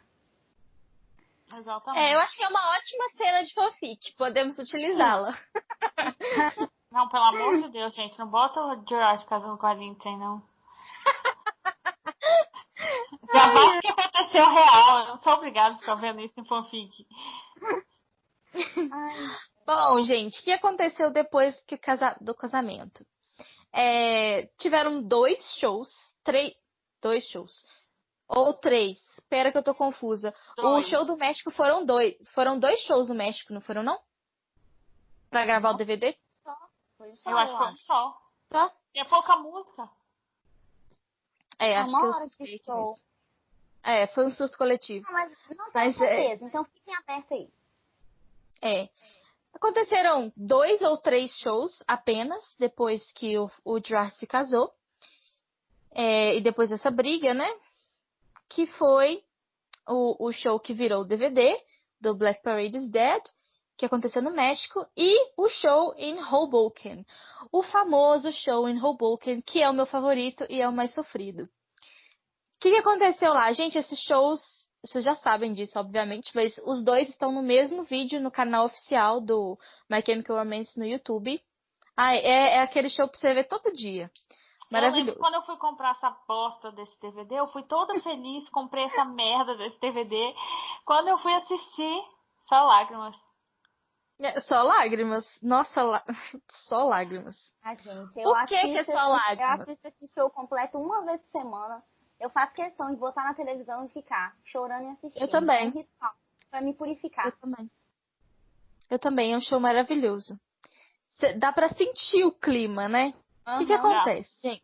Exatamente. Eu acho que é uma ótima cena de fanfic. Podemos utilizá-la. Não, pelo amor de Deus, gente. Não bota o Gerard casando com a Lindsay, não. Já basta que aconteceu real. Eu não sou obrigada a ficar vendo isso em fanfic. Bom, gente, o que aconteceu depois do casamento? Tiveram dois shows. Dois shows. Ou três. Espera que eu tô confusa. O show do México foram dois. Foram dois shows no México, não foram, não? Pra gravar o DVD? Eu acho que foi um só. Só? E é pouca música. Acho que eu sei que isso. Foi um surto coletivo. Não, mas não tenho certeza, então fiquem abertos aí. Aconteceram 2 ou 3 shows apenas, depois que o Gerard se casou. E depois dessa briga, né? Que foi o show que virou o DVD, do Black Parade is Dead, que aconteceu no México, e o show em Hoboken. O famoso show em Hoboken, que é o meu favorito e é o mais sofrido. O que aconteceu lá? Gente, esses shows, vocês já sabem disso, obviamente, mas os dois estão no mesmo vídeo no canal oficial do My Chemical Romance no YouTube. É aquele show pra você ver todo dia. Maravilhoso. Eu lembro quando eu fui comprar essa bosta desse DVD, eu fui toda feliz, comprei essa merda desse DVD. Quando eu fui assistir, só lágrimas. Só lágrimas? Nossa, só lágrimas. Gente, Por que é só lágrimas? Eu assisto esse show completo uma vez por semana. Eu faço questão de botar na televisão e ficar chorando e assistindo. Eu também. É um ritual pra me purificar. Eu também, é um show maravilhoso. Dá pra sentir o clima, né? O que acontece, gente?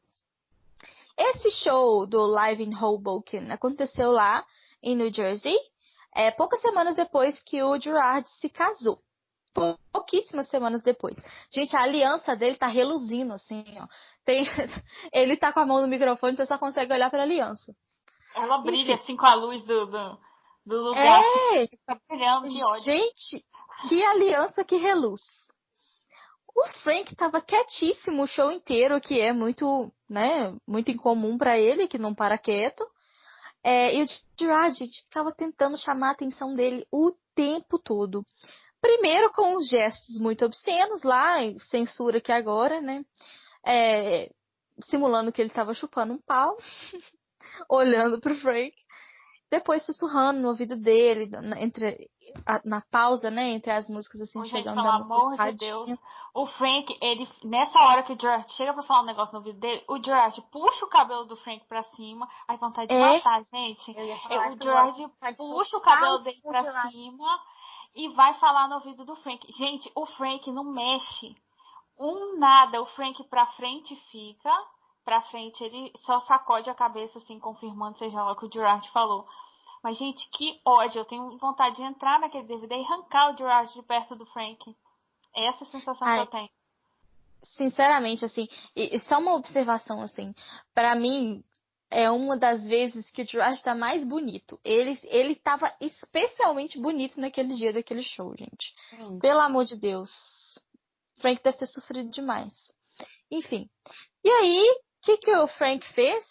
Esse show do Live in Hoboken aconteceu lá em New Jersey, poucas semanas depois que o Gerard se casou. Pouquíssimas semanas depois. Gente, a aliança dele tá reluzindo, assim, ó. Ele tá com a mão no microfone, você só consegue olhar pra aliança. Ela brilha, assim, com a luz do lugar. Assim, tá brilhando, que ódio. Gente, que aliança que reluz. O Frank tava quietíssimo o show inteiro, que é muito, né, muito incomum pra ele, que não para quieto. E o Gerard, gente, ficava tentando chamar a atenção dele o tempo todo. Primeiro com os gestos muito obscenos lá, censura que agora, né? Simulando que ele tava chupando um pau, olhando pro Frank. Depois sussurrando no ouvido dele, na pausa, né? Entre as músicas, assim, chegando. Gente, pelo amor de Deus. O Frank, ele, nessa hora que o Gerard chega pra falar um negócio no ouvido dele, o Gerard puxa o cabelo do Frank pra cima. Aí vontade de matar, gente. O Gerard puxa o cabelo dele pra cima e vai falar no ouvido do Frank. Gente, o Frank não mexe nada. O Frank pra frente fica, pra frente ele só sacode a cabeça, assim, confirmando, seja lá o que o Gerard falou. Mas, gente, que ódio. Eu tenho vontade de entrar naquele DVD e arrancar o Gerard de perto do Frank. É essa a sensação que eu tenho. Sinceramente, assim, e só uma observação, assim, pra mim, é uma das vezes que o Gerard tá mais bonito. Ele tava especialmente bonito naquele dia daquele show, gente. Pelo amor de Deus. Frank deve ter sofrido demais. Enfim. E aí, o que o Frank fez?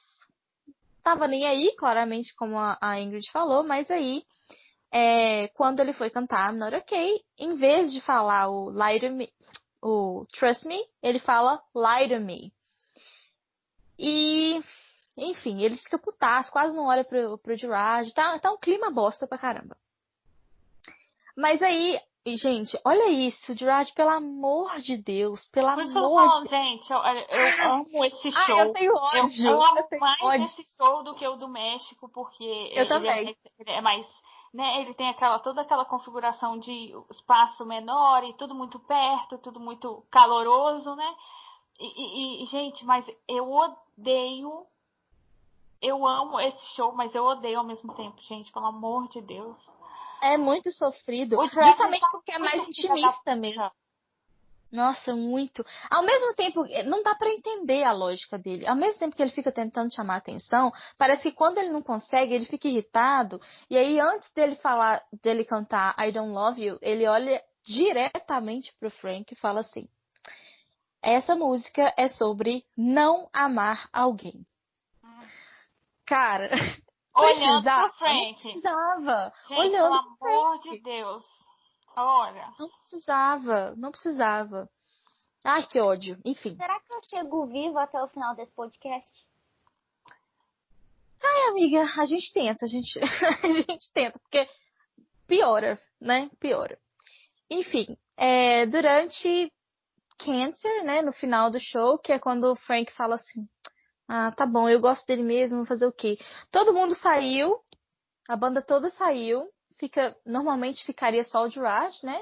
Tava nem aí, claramente, como a Ingrid falou, mas aí, quando ele foi cantar I'm Not Okay, em vez de falar o Lie to Me, o Trust Me, ele fala Lie to Me. E, enfim, ele fica putaço, quase não olha pro Gerard, tá um clima bosta pra caramba. Mas aí, gente, olha isso, Gerard, pelo amor de Deus, pelo Por isso eu tô amor falando, de gente, eu amo esse show. eu tenho ódio. Eu amo Eu tenho mais ódio. esse show do que o do México, porque Eu também. ele é mais, né, ele tem toda aquela configuração de espaço menor e tudo muito perto, tudo muito caloroso, né? E gente, mas eu amo esse show, mas eu odeio ao mesmo tempo, gente, pelo amor de Deus. É muito sofrido, O Drag justamente tá porque é mais muito intimista mesmo. Nossa, muito. Ao mesmo tempo, não dá pra entender a lógica dele. Ao mesmo tempo que ele fica tentando chamar a atenção, parece que quando ele não consegue, ele fica irritado. E aí, antes dele cantar I Don't Love You, ele olha diretamente pro Frank e fala assim: essa música é sobre não amar alguém. Cara, olhando precisava, pro Frank. não precisava. Gente, Olhando pelo pro amor Frank. de Deus. Olha. Não precisava. Ai, que ódio. Enfim. Será que eu chego vivo até o final desse podcast? Ai, amiga, a gente tenta, a gente tenta, porque piora, né? Piora. Enfim, durante Cancer, né, no final do show, que é quando o Frank fala assim: ah, tá bom, eu gosto dele mesmo, vou fazer o quê? Todo mundo saiu, a banda toda saiu, normalmente ficaria só o Gerard, né?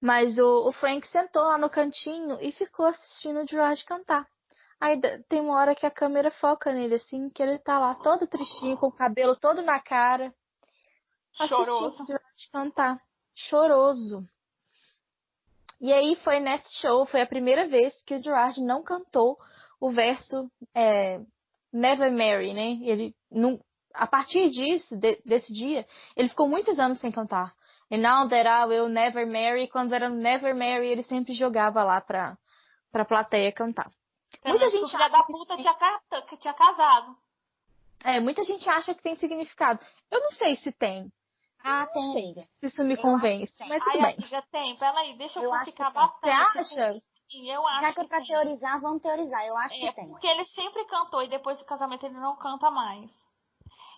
Mas o Frank sentou lá no cantinho e ficou assistindo o Gerard cantar. Aí tem uma hora que a câmera foca nele, assim, que ele tá lá todo tristinho, com o cabelo todo na cara, assistindo Choroso. o Gerard cantar. Choroso. E aí foi nesse show, foi a primeira vez que o Gerard não cantou o verso Never Marry, né? Ele não, a partir desse dia, ele ficou muitos anos sem cantar. And now that I will never marry, quando era Never Marry, ele sempre jogava lá pra plateia cantar. Muita gente O filho da puta tinha casado. muita gente acha que tem significado. Eu não sei se tem. Ah, Não tem, sei amiga. se isso me Eu convence, acho que tem. mas tudo Ai, bem. amiga, tem. Peraí, deixa eu Eu acho complicar que tem. bastante. Você acha? Sim, eu acho Já que é pra tem. teorizar, vamos teorizar. Eu acho que tem. Porque ele sempre cantou e depois do casamento ele não canta mais.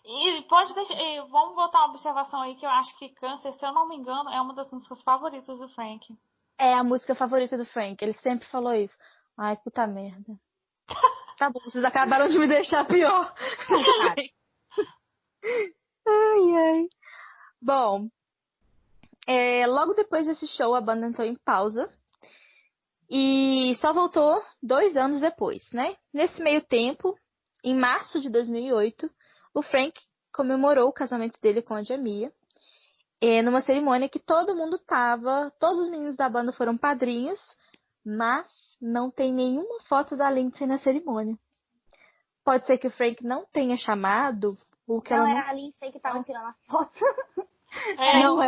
E pode deixar. Vamos botar uma observação aí que eu acho que Câncer, se eu não me engano, é uma das músicas favoritas do Frank. É a música favorita do Frank. Ele sempre falou isso. Ai, puta merda. Tá bom, vocês acabaram de me deixar pior. Ai, ai. Bom, logo depois desse show, a banda entrou em pausa. E só voltou 2 anos depois, né? Nesse meio tempo, em março de 2008, o Frank comemorou o casamento dele com a Jamia. Numa cerimônia que todo mundo tava, todos os meninos da banda foram padrinhos, mas não tem nenhuma foto da Lindsay na cerimônia. Pode ser que o Frank não tenha chamado, ou que ela não... era a Lindsay que tava tirando as fotos.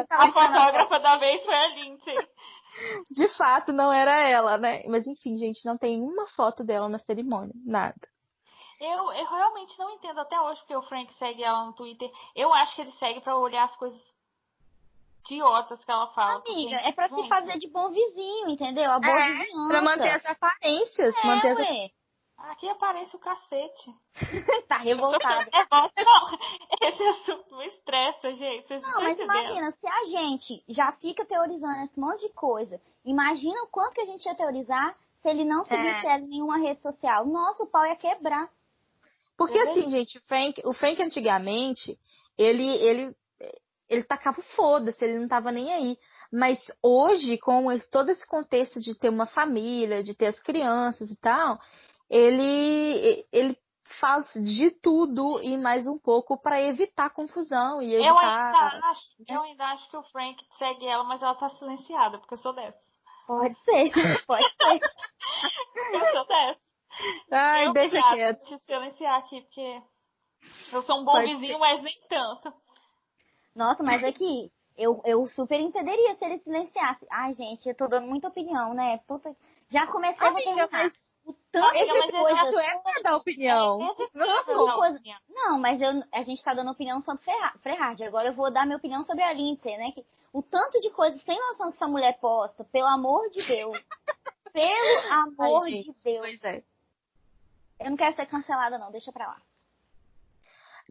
A fotógrafa da vez foi a Lindsay. De fato, não era ela, né? Mas enfim, gente, não tem uma foto dela na cerimônia, nada. Eu realmente não entendo até hoje porque o Frank segue ela no Twitter. Eu acho que ele segue pra olhar as coisas idiotas que ela fala. Amiga, é pra se fazer de bom vizinho, entendeu? A boa vizinhança. Pra manter as aparências. Ué. Aqui aparece o cacete. Tá revoltada. Não, esse assunto me estressa, gente. Vocês Não, mas imagina, se a gente já fica teorizando esse monte de coisa, imagina o quanto que a gente ia teorizar se ele não seguisse ela em nenhuma rede social. Nossa, o pau ia quebrar. Porque assim, gente, o Frank antigamente, ele tacava foda-se, ele não tava nem aí. Mas hoje, com todo esse contexto de ter uma família, de ter as crianças e tal, ele faz de tudo e mais um pouco para evitar confusão e evitar... Eu ainda acho que o Frank segue ela, mas ela tá silenciada, porque eu sou dessa. Pode ser, pode ser. Eu sou dessa. Ai, deixa quieto. silenciar aqui, porque eu sou um bom vizinho, mas nem tanto. Nossa, mas aqui, eu super entenderia se ele silenciasse. Ai, gente, eu tô dando muita opinião, né? Puta, já comecei a Mas o tanto amiga, de mas coisa. é pra dar opinião. Não, mas a gente tá dando opinião sobre Frehard. Agora eu vou dar minha opinião sobre a Lindsay, né? O tanto de coisa sem noção que essa mulher posta, pelo amor de Deus. Pelo amor de Deus. Pois é. Eu não quero ser cancelada, não. Deixa pra lá.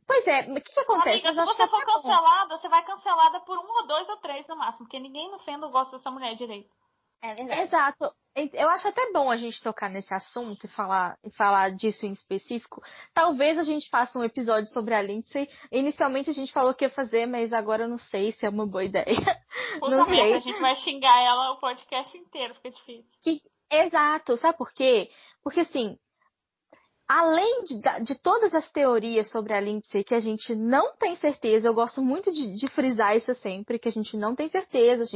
Pois é, mas o que acontece? Amiga, se você for cancelada, você vai cancelada por 1 ou 2 ou 3 no máximo, porque ninguém no fandom gosta dessa mulher direito. É verdade. Exato. Eu acho até bom a gente tocar nesse assunto e falar disso em específico. Talvez a gente faça um episódio sobre a Lindsay. Inicialmente a gente falou que ia fazer, mas agora eu não sei se é uma boa ideia. Não sei. A gente vai xingar ela o podcast inteiro, fica difícil. Exato, sabe por quê? Porque assim, além de todas as teorias sobre a Lindsay que a gente não tem certeza, eu gosto muito de frisar isso sempre, que a gente não tem certeza, a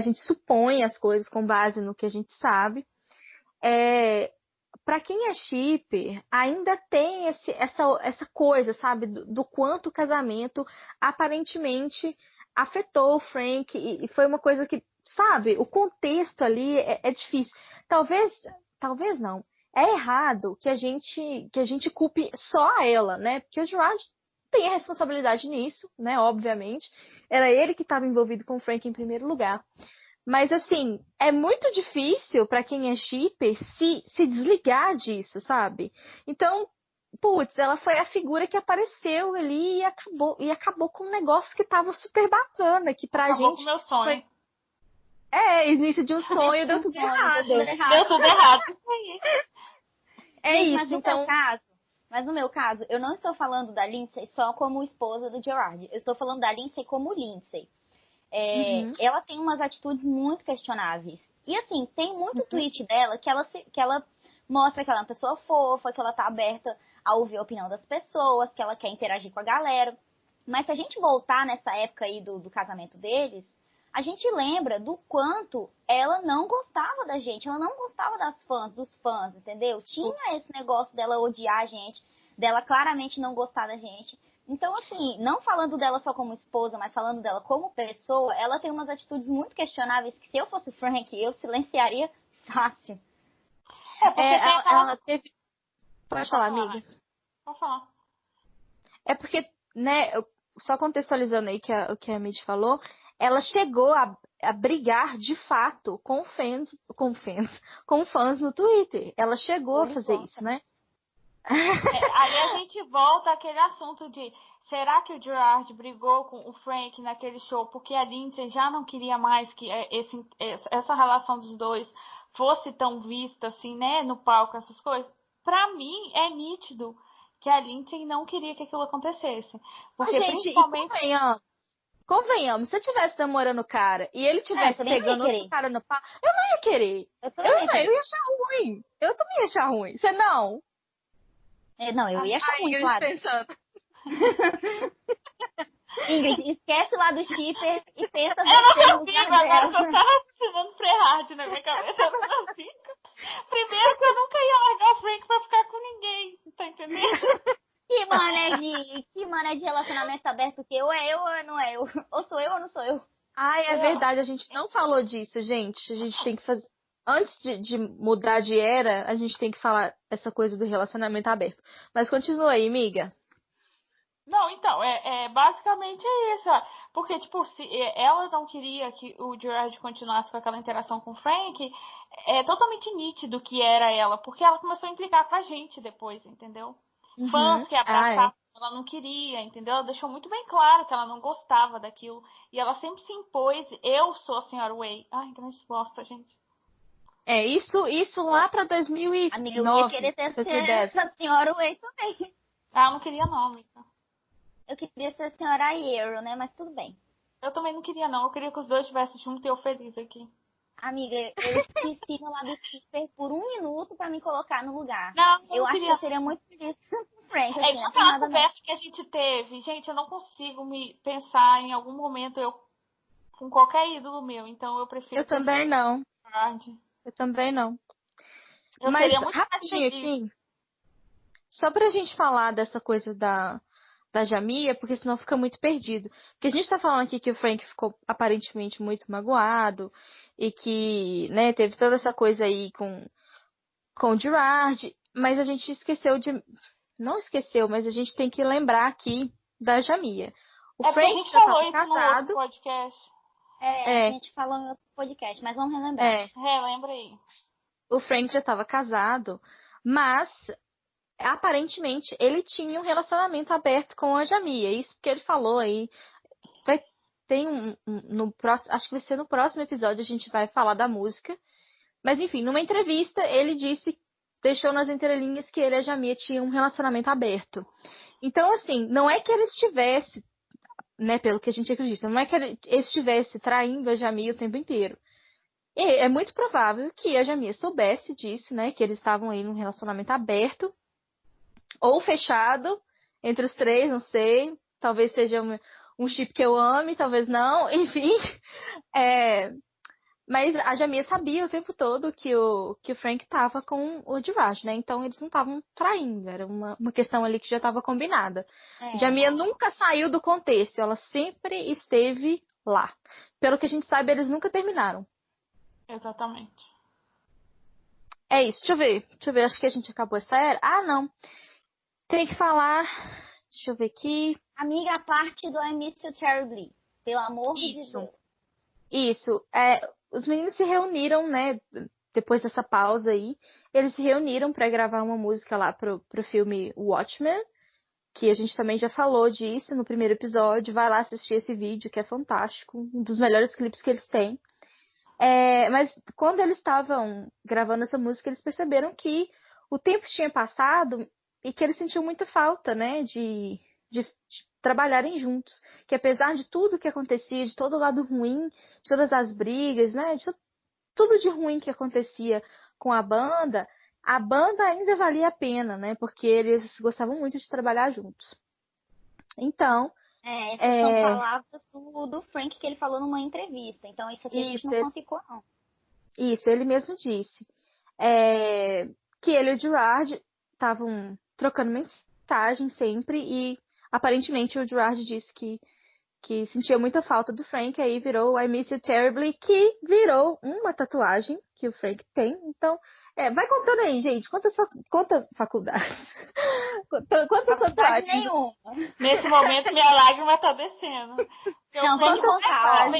gente supõe as coisas com base no que a gente sabe. Para quem é shipper, ainda tem essa coisa, sabe, do quanto o casamento aparentemente afetou o Frank e foi uma coisa que, sabe, o contexto ali é difícil. Talvez não. É errado que a gente culpe só a ela, né? Porque o Gerard tem a responsabilidade nisso, né? Obviamente. Era ele que estava envolvido com o Frank em primeiro lugar. Mas, assim, é muito difícil para quem é shipper se desligar disso, sabe? Então, putz, ela foi a figura que apareceu ali e acabou com um negócio que tava super bacana, que pra acabou gente... com o meu sonho. Início de um sonho, deu tudo errado. Deu tudo errado. Isso aí. Gente, isso, então... Mas no meu caso, eu não estou falando da Lindsay só como esposa do Gerard. Eu estou falando da Lindsay como Lindsay. Ela tem umas atitudes muito questionáveis. E assim, tem muito tweet dela que ela mostra que ela é uma pessoa fofa, que ela tá aberta a ouvir a opinião das pessoas, que ela quer interagir com a galera. Mas se a gente voltar nessa época aí do casamento deles, a gente lembra do quanto ela não gostava da gente, ela não gostava dos fãs, entendeu? Tinha esse negócio dela odiar a gente, dela claramente não gostar da gente. Então, assim, não falando dela só como esposa, mas falando dela como pessoa, ela tem umas atitudes muito questionáveis que se eu fosse o Frank, eu silenciaria fácil. Porque ela teve... Pode falar, amiga. Pode falar. É porque, né, só contextualizando aí o que a Mid falou, ela chegou a brigar de fato com fãs no Twitter. Ela chegou a fazer isso, né? Aí a gente volta àquele assunto de será que o Gerard brigou com o Frank naquele show porque a Lindsay já não queria mais que essa relação dos dois fosse tão vista assim, né, no palco, essas coisas? Pra mim é nítido que a Lindsay não queria que aquilo acontecesse. Porque principalmente... Convenhamos, se eu tivesse namorando o cara e ele tivesse pegando outro cara no pau, eu não ia querer. Eu ia achar ruim. Eu também ia achar ruim. Você não? Não, eu ia achar ruim, claro. Pensando. Ingrid, esquece lá do shipper e pensa você no lugar dela. Agora eu tava ensinando Frehard na minha cabeça. Eu não fico. Primeiro que eu nunca ia largar o Frank pra ficar com ninguém. Tá entendendo? Que mané de relacionamento aberto que ou é eu ou não é eu. Ou sou eu ou não sou eu. Ai, é verdade. A gente não falou disso, gente. A gente tem que fazer... Antes de mudar de era, a gente tem que falar essa coisa do relacionamento aberto. Mas continua aí, amiga. Não, então, basicamente é isso. Ó. Porque, tipo, se ela não queria que o Gerard continuasse com aquela interação com o Frank, é totalmente nítido que era ela. Porque ela começou a implicar com a gente depois, entendeu? Fãs que abraçavam, ela não queria, entendeu? Ela deixou muito bem claro que ela não gostava daquilo. E ela sempre se impôs, eu sou a senhora Way. Ai, que bosta, gente. Isso lá pra 2009. Amiga, eu ia querer ter 2010. a senhora Way também. Ah, eu não queria não, amiga. Eu queria ser a senhora Aero, né? Mas tudo bem. Eu também não queria não. Eu queria que os dois estivessem juntos e eu feliz aqui. Amiga, eles precisam lá do shipper por 1 minuto pra me colocar no lugar. Não, eu acho que eu seria muito feliz com o Frank. Assim, igual aquela conversa que a gente teve. Gente, eu não consigo me pensar em algum momento eu com qualquer ídolo meu. Então eu prefiro... Eu também não. Eu também não. Mas rapidinho aqui, só pra gente falar dessa coisa da Jamia, porque senão fica muito perdido. Porque a gente tá falando aqui que o Frank ficou aparentemente muito magoado e que, né, teve toda essa coisa aí com o Gerard, mas a gente esqueceu de... Não esqueceu, mas a gente tem que lembrar aqui da Jamia. O porque a Frank gente já falou tava isso no outro casado. podcast. A gente falou em outro podcast, mas vamos relembrar. Relembra aí. O Frank já estava casado, mas aparentemente ele tinha um relacionamento aberto com a Jamia. Isso que ele falou aí. No próximo, acho que vai ser no próximo episódio a gente vai falar da música. Mas enfim, numa entrevista ele deixou nas entrelinhas que ele e a Jamia tinham um relacionamento aberto. Então assim, não é que ele estivesse, né, pelo que a gente acredita, não é que ele estivesse traindo a Jamia o tempo inteiro. E é muito provável que a Jamia soubesse disso, né? Que eles estavam aí num relacionamento aberto ou fechado entre os três, não sei. Talvez seja um chip que eu ame, talvez não. Enfim. Mas a Jamia sabia o tempo todo que o Frank estava com o Diraj, né? Então eles não estavam traindo. Era uma questão ali que já estava combinada. Jamia nunca saiu do contexto. Ela sempre esteve lá. Pelo que a gente sabe, eles nunca terminaram. Exatamente. É isso, deixa eu ver, acho que a gente acabou essa era. Ah, não. Tem que falar. Deixa eu ver aqui. Amiga, a parte do I Miss You Terribly. Pelo amor de Deus. Isso. Os meninos se reuniram, né? Depois dessa pausa aí. Eles se reuniram pra gravar uma música lá pro filme Watchmen. Que a gente também já falou disso no primeiro episódio. Vai lá assistir esse vídeo, que é fantástico. Um dos melhores clipes que eles têm. Mas quando eles estavam gravando essa música, eles perceberam que o tempo tinha passado e que eles sentiam muita falta, né, de trabalharem juntos. Que apesar de tudo que acontecia, de todo o lado ruim, de todas as brigas, né, de tudo de ruim que acontecia com a banda ainda valia a pena, né, porque eles gostavam muito de trabalhar juntos. Então... essas são palavras do Frank que ele falou numa entrevista. Então isso aqui a gente não ficou, não. Isso, ele mesmo disse. Que ele e o Gerard estavam trocando mensagem sempre e aparentemente o Gerard disse que sentia muita falta do Frank, aí virou I Miss You Terribly, que virou uma tatuagem que o Frank tem. Então, vai contando aí, gente, quantas faculdades? Quantas tatuagens? Nenhuma. Nesse momento, minha lágrima tá descendo. Não, vamos contar.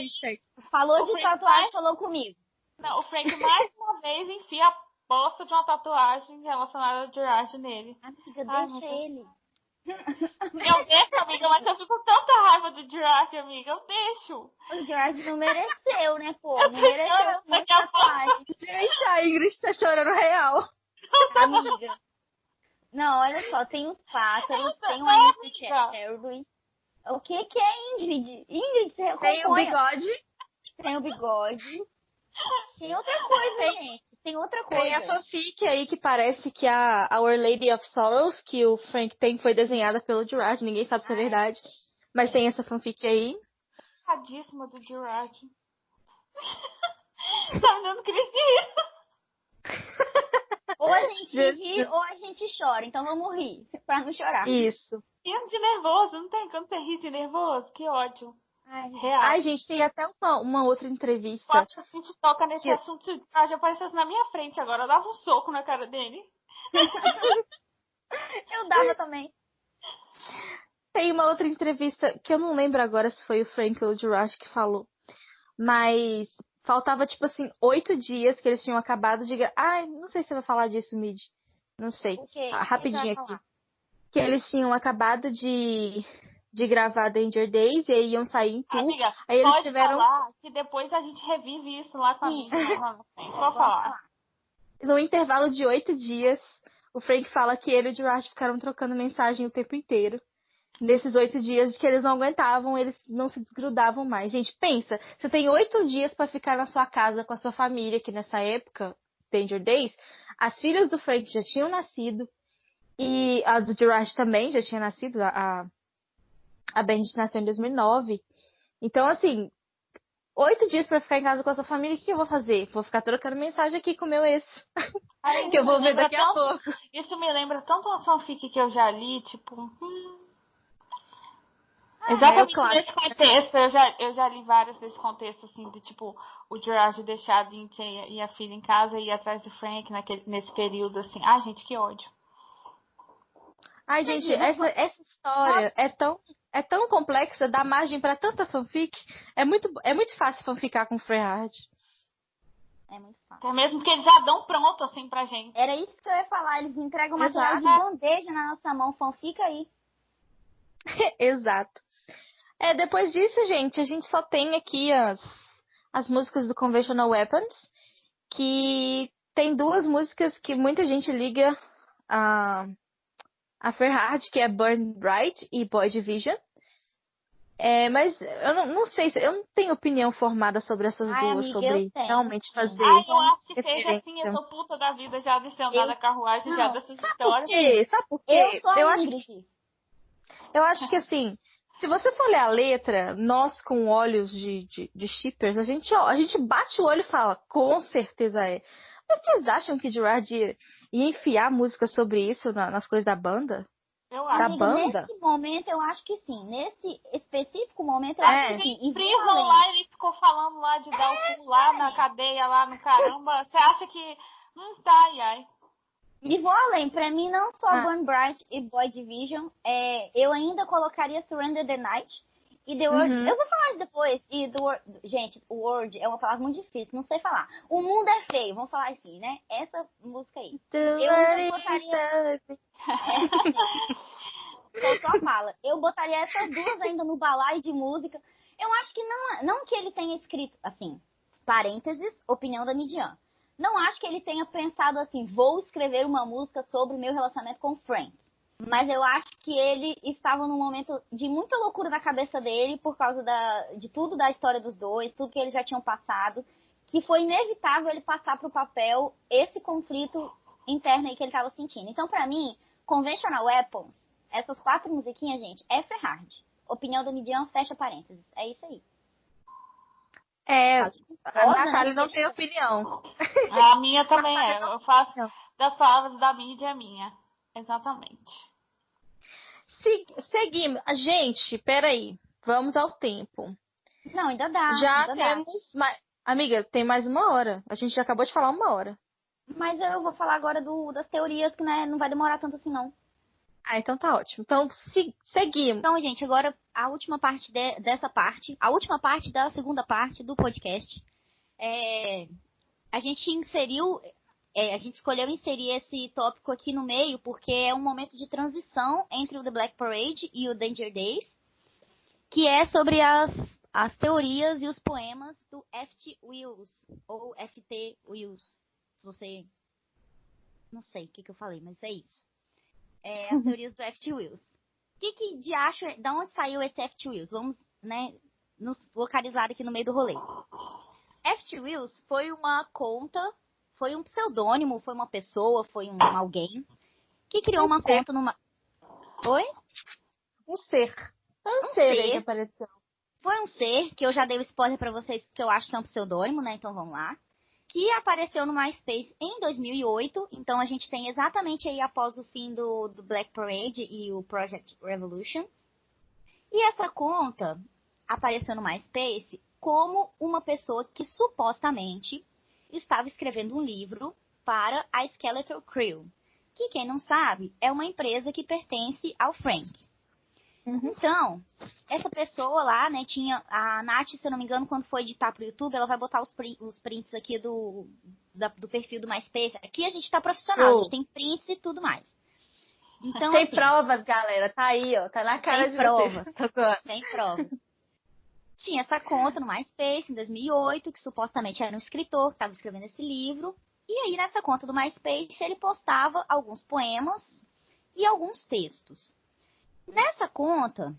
Falou de tatuagem, falou comigo. Não, o Frank mais uma vez enfia a bosta de uma tatuagem relacionada ao Gerard nele. Amiga, deixa ele. Eu deixo, amiga, mas eu fico com tanta raiva do Gerard, amiga. Eu deixo. O Gerard não mereceu, né, pô? Eu não mereceu daqui a pouco. Gente, a Ingrid tá chorando real. Amiga. Não, olha só, tem os pássaros, tem o Alice Terribly. O que é Ingrid? Ingrid, você tem o bigode. Tem o bigode. Tem outra coisa, gente. Tem outra coisa. Tem a fanfic aí que parece que a Our Lady of Sorrows, que o Frank tem, foi desenhada pelo Gerard. Ninguém sabe se é verdade. Mas tem essa fanfic aí. Tadíssima do Gerard. Tá me dando crise. Ou a gente ri ou a gente chora. Então vamos rir, pra não chorar. Isso. Rindo de nervoso. Não tem quando você ri de nervoso? Que ódio. Real. Ai, gente, tem até uma outra entrevista. Quando a gente toca nesse assunto, já aparecesse na minha frente agora. Eu dava um soco na cara dele. Eu dava também. Tem uma outra entrevista que eu não lembro agora se foi o Frank ou o Gerard que falou. Mas faltava, tipo assim, 8 dias que eles tinham acabado de... Ai, não sei se você vai falar disso, Mid. Não sei. Rapidinho aqui. Que eles tinham acabado de gravar Danger Days e aí iam sair em tour. Amiga, aí eles pode falar que depois a gente revive isso lá com a amiga. Vou falar. No intervalo de 8 dias, o Frank fala que ele e o Gerard ficaram trocando mensagem o tempo inteiro. Nesses 8 dias de que eles não aguentavam, eles não se desgrudavam mais. Gente, pensa, você tem 8 dias pra ficar na sua casa com a sua família, que nessa época, Danger Days, as filhas do Frank já tinham nascido, e a do Gerard também já tinha nascido, a Bandit nasceu em 2009. Então, assim, 8 dias pra ficar em casa com a sua família, o que eu vou fazer? Vou ficar trocando mensagem aqui com o meu ex. Aí, Que eu vou ver daqui a pouco. Isso me lembra tanto uma fanfic que eu já li, tipo. Exatamente nesse contexto, eu já li várias desse contexto, assim, de tipo, o George deixar a Lindsay e a filha em casa e ir atrás do Frank nesse período, assim. Ai, gente, que ódio. Ai, gente, essa história é tão complexa, dá margem pra tanta fanfic. É muito fácil fanficar com Freyhard. É muito fácil. Até mesmo que eles já dão pronto, assim, pra gente. Era isso que eu ia falar. Eles entregam material de bandeja na nossa mão. Fica aí. Exato. Depois disso, gente, a gente só tem aqui as músicas do Conventional Weapons, que tem 2 músicas que muita gente liga a Freyhard, que é Burn Bright e Boy Division. Mas eu não sei, eu não tenho opinião formada sobre essas duas, amiga, sobre realmente fazer. Eu acho que seja assim, eu tô puta da vida já descendo da carruagem, já dessas histórias. Sabe por quê? Eu acho que assim, se você for ler a letra, nós com olhos de shippers, a gente bate o olho e fala, com certeza é. Mas vocês acham que Gerard ia enfiar música sobre isso nas coisas da banda? Nesse momento, eu acho que sim. Nesse específico momento, eu acho que sim. E Prison lá, ele ficou falando lá de dar o cu lá na cadeia, lá no caramba. Você acha que... tá, ai. E vou além. Pra mim, não só Burn Bright e Boy Division, eu ainda colocaria Surrender the Night e The World. Eu vou falar isso depois. E The World... Gente, o World é uma palavra muito difícil, não sei falar. O mundo é feio, vamos falar assim, né? Essa música aí. Eu ainda botaria... Só fala. Eu botaria essas 2 ainda no balaio de música. Eu acho que não que ele tenha escrito, assim, parênteses, opinião da Midian. Não acho que ele tenha pensado assim, vou escrever uma música sobre o meu relacionamento com o Frank. Mas eu acho que ele estava num momento de muita loucura na cabeça dele por causa de tudo da história dos dois, tudo que eles já tinham passado, que foi inevitável ele passar pro papel esse conflito interno aí que ele estava sentindo. Então, pra mim, Conventional Weapons, essas 4 musiquinhas, gente, é Freyhard. Opinião da Midian, fecha parênteses. É isso aí. A Natália não tem opinião. A minha também é. Eu faço das palavras da mídia, é minha. Exatamente. Seguimos. Gente, peraí. Vamos ao tempo. Não, ainda dá. Já temos... Amiga, tem mais 1 hora. A gente já acabou de falar 1 hora. Mas eu vou falar agora das teorias, que não vai demorar tanto assim, não. Então tá ótimo. Então, seguimos. Então, gente, agora a última parte dessa parte, a última parte da segunda parte do podcast. A gente inseriu, a gente escolheu inserir esse tópico aqui no meio, porque é um momento de transição entre o The Black Parade e o Danger Days, que é sobre as teorias e os poemas do F.T. Wills, ou F.T. Wills. Se você... Não sei o que eu falei, mas é isso. As teorias do F.T. Wills. O que de acho, da onde saiu esse F.T. Wills? Vamos, né, nos localizar aqui no meio do rolê. F.T. Wills foi uma conta, foi um pseudônimo, foi uma pessoa, foi alguém que criou uma conta numa... Oi? Um ser aí que apareceu. Foi um ser, que eu já dei o spoiler pra vocês, que eu acho que é um pseudônimo, né, então vamos lá. Que apareceu no MySpace em 2008, então a gente tem exatamente aí após o fim do Black Parade e o Project Revolution. E essa conta apareceu no MySpace como uma pessoa que supostamente estava escrevendo um livro para a Skeletal Crew, que quem não sabe é uma empresa que pertence ao Frank. Então, essa pessoa lá, né, tinha a Nath, se eu não me engano, quando for editar pro YouTube, ela vai botar os prints aqui do perfil do MySpace. Aqui a gente tá profissional, a gente tem prints e tudo mais. Então, tem assim, provas, galera, tá aí, ó, tá na cara de vocês. Tem provas. Tinha essa conta no MySpace em 2008, que supostamente era um escritor que estava escrevendo esse livro. E aí, nessa conta do MySpace, ele postava alguns poemas e alguns textos. Nessa conta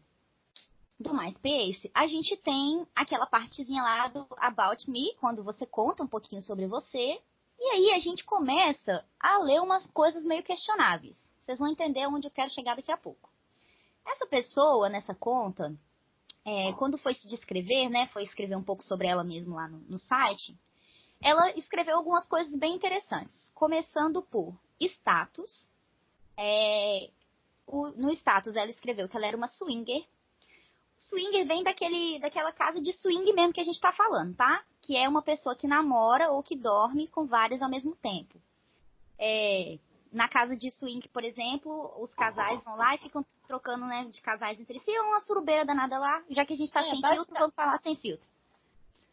do MySpace, a gente tem aquela partezinha lá do About Me, quando você conta um pouquinho sobre você. E aí a gente começa a ler umas coisas meio questionáveis. Vocês vão entender onde eu quero chegar daqui a pouco. Essa pessoa, nessa conta, quando foi se descrever, né, foi escrever um pouco sobre ela mesma lá no site, ela escreveu algumas coisas bem interessantes. Começando por status. No status ela escreveu que ela era uma swinger. Swinger vem daquela casa de swing mesmo que a gente tá falando, tá? Que é uma pessoa que namora ou que dorme com várias ao mesmo tempo. Na casa de swing, por exemplo, os casais vão lá e ficam trocando, né, de casais entre si. É uma surubeira danada lá. Já que a gente tá sem filtro, vamos falar sem filtro.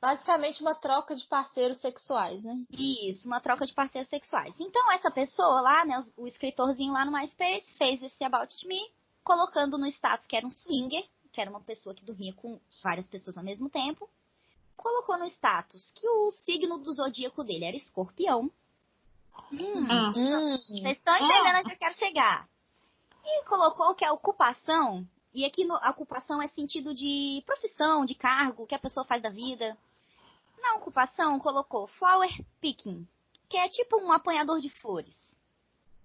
Basicamente uma troca de parceiros sexuais, né? Isso, uma troca de parceiros sexuais. Então, essa pessoa lá, né, o escritorzinho lá no MySpace, fez esse About Me, colocando no status que era um swinger, que era uma pessoa que dormia com várias pessoas ao mesmo tempo. Colocou no status que o signo do zodíaco dele era Escorpião. Vocês estão entendendo onde eu quero chegar. E colocou que a ocupação, e aqui a ocupação é sentido de profissão, de cargo, que a pessoa faz da vida. Na ocupação colocou flower picking, que é tipo um apanhador de flores.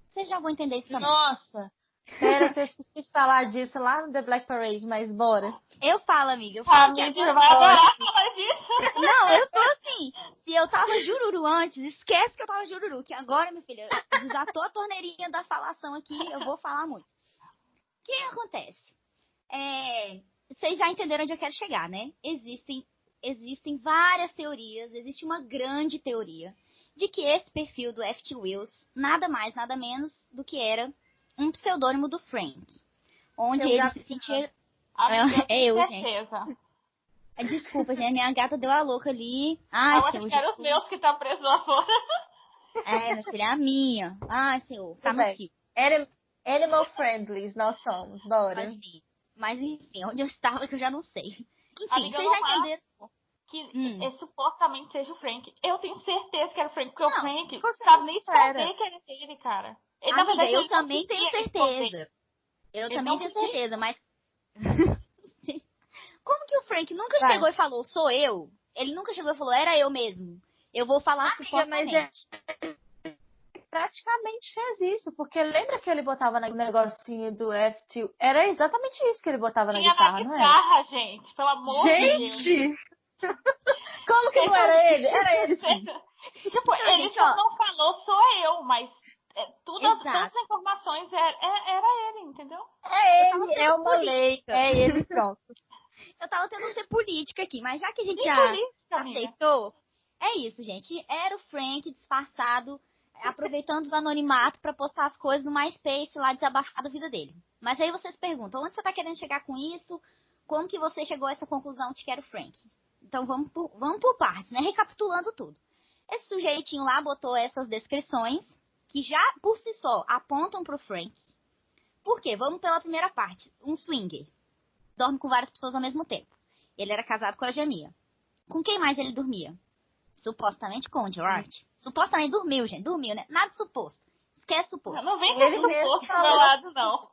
Vocês já vão entender isso também. Nossa! Pera que eu esqueci de falar disso lá no The Black Parade, mas bora. Eu falo, amiga. Eu falo A mídia vai adorar falar disso. Não, eu tô assim. Se eu tava jururu antes, esquece que eu tava jururu. Que agora, minha filha, desatou a torneirinha da falação aqui, eu vou falar muito. O que acontece? Vocês já entenderam onde eu quero chegar, né? Existem várias teorias, existe uma grande teoria de que esse perfil do F.T. Wills nada mais, nada menos do que era um pseudônimo do Frank. Onde ele se sentia... eu, certeza. Gente. Desculpa, gente, minha gata deu a louca ali. Eu Senhor, acho que eram os meus que estão presos lá fora. Minha filha, é a minha. Senhor, tá no cio. Animal friendly, nós somos, bora. Assim, mas enfim, onde eu estava que eu já não sei. Enfim, amiga, vocês já entenderam? Que supostamente seja o Frank. Eu tenho certeza que era o Frank, porque o Frank você sabe nem espera. esconder que era ele, cara. Ele, Amiga, na verdade, eu também tenho certeza. Ele Eu não também tenho quis. certeza, mas... Como que o Frank nunca chegou e falou, sou eu? Ele nunca chegou e falou, era eu mesmo. Eu vou falar supostamente. Mas praticamente fez isso, porque lembra que ele botava no negocinho do FT? Era exatamente isso que ele botava na guitarra, não é? Guitarra, gente, pelo amor de Deus. Gente! Como que não era ele? Era ele sim. Tipo, ele gente, só não falou, sou eu, mas todas as informações era ele, entendeu? É ele, é uma lei, é ele, pronto. Eu tava tentando ser política aqui, mas já que a gente aceitou, é isso, gente. Era o Frank disfarçado, aproveitando o anonimato pra postar as coisas no MySpace lá, desabafar da vida dele. Mas aí vocês perguntam, onde você tá querendo chegar com isso? Como que você chegou a essa conclusão de que era o Frank? Então vamos por partes, né? Recapitulando tudo. Esse sujeitinho lá botou essas descrições que já, por si só, apontam pro Frank. Por quê? Vamos pela primeira parte. Um swinger. Dorme com várias pessoas ao mesmo tempo. Ele era casado com a Jamia. Com quem mais ele dormia? Supostamente com o Gerard. Supostamente dormiu, gente. Dormiu, né? Nada suposto. Esquece suposto. Não vem com suposto do meu lado, não.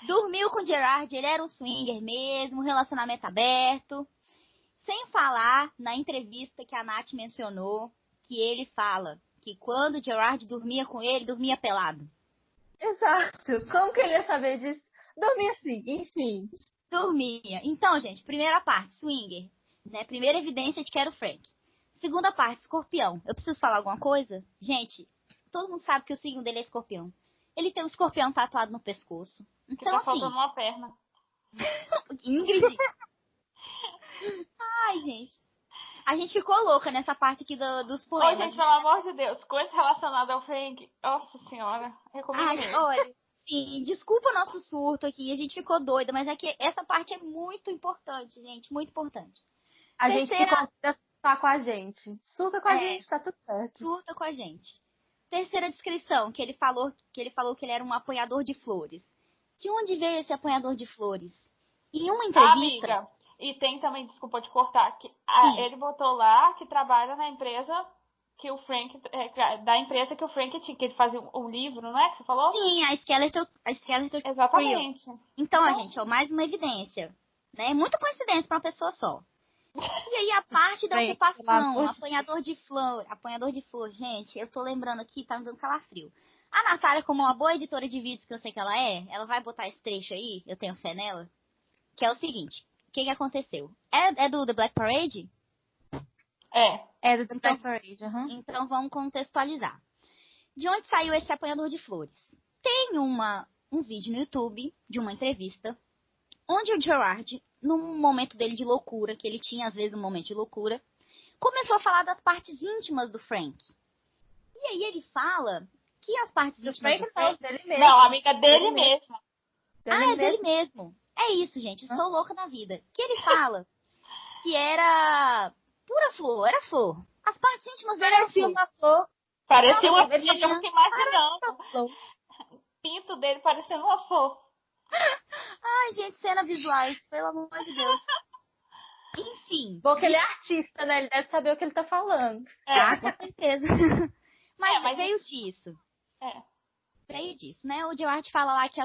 Dormiu com o Gerard. Ele era um swinger mesmo. Relacionamento aberto. Sem falar na entrevista que a Nath mencionou, que ele fala que quando o Gerard dormia com ele, dormia pelado. Exato. Como que ele ia saber disso? Dormia assim, enfim. Dormia. Então, gente, primeira parte, swinger. Né? Primeira evidência de que era o Frank. Segunda parte, escorpião. Eu preciso falar alguma coisa? Gente, todo mundo sabe que o signo dele é escorpião. Ele tem um escorpião tatuado no pescoço. Então, tá assim... faltando uma perna. Ingrid. Ai, gente. A gente ficou louca nessa parte aqui dos poemas. Ô, gente, pelo amor de Deus, coisa relacionada ao Frank, nossa senhora, recomendo mesmo. Olha, sim, desculpa o nosso surto aqui, a gente ficou doida, mas é que essa parte é muito importante, gente, muito importante. A gente que convida surtar com a gente. Surta com a gente, tá tudo certo. Surta com a gente. Terceira descrição, que ele falou que ele era um apanhador de flores. De onde veio esse apanhador de flores? Em uma entrevista... Amiga, e tem também, desculpa te cortar, que ele botou lá que trabalha na empresa que o Frank, da empresa que o Frank tinha, que ele fazia um livro, não é que você falou? Sim, a Skeletor Exatamente. Trio. Então, gente, mais uma evidência, né? Muita coincidência pra uma pessoa só. E aí a parte da ocupação, apanhador de flor, gente, eu tô lembrando aqui, tá me dando calafrio. A Natália, como uma boa editora de vídeos que eu sei que ela vai botar esse trecho aí, eu tenho fé nela, que é o seguinte, o que aconteceu? É do The Black Parade? É do The Black Parade, Então vamos contextualizar. De onde saiu esse apanhador de flores? Tem um vídeo no YouTube de uma entrevista onde o Gerard, num momento dele de loucura, que ele tinha às vezes um momento de loucura, começou a falar das partes íntimas do Frank. E aí ele fala que as partes íntimas do Frank... dele mesmo. Não, amiga, dele mesmo. É dele mesmo. É isso, gente. Estou louca na vida. Que ele fala que era pura flor, era flor. As partes íntimas dele eram flor. Uma flor. Parecia uma ele flor, eu fico imaginando. flor. O pinto dele parecendo uma flor. Ai, gente, cena visuais, pelo amor de Deus. Enfim. Porque ele é artista, né? Ele deve saber o que ele tá falando. Com certeza. Mas veio disso. Veio disso, né? O Gerard fala lá que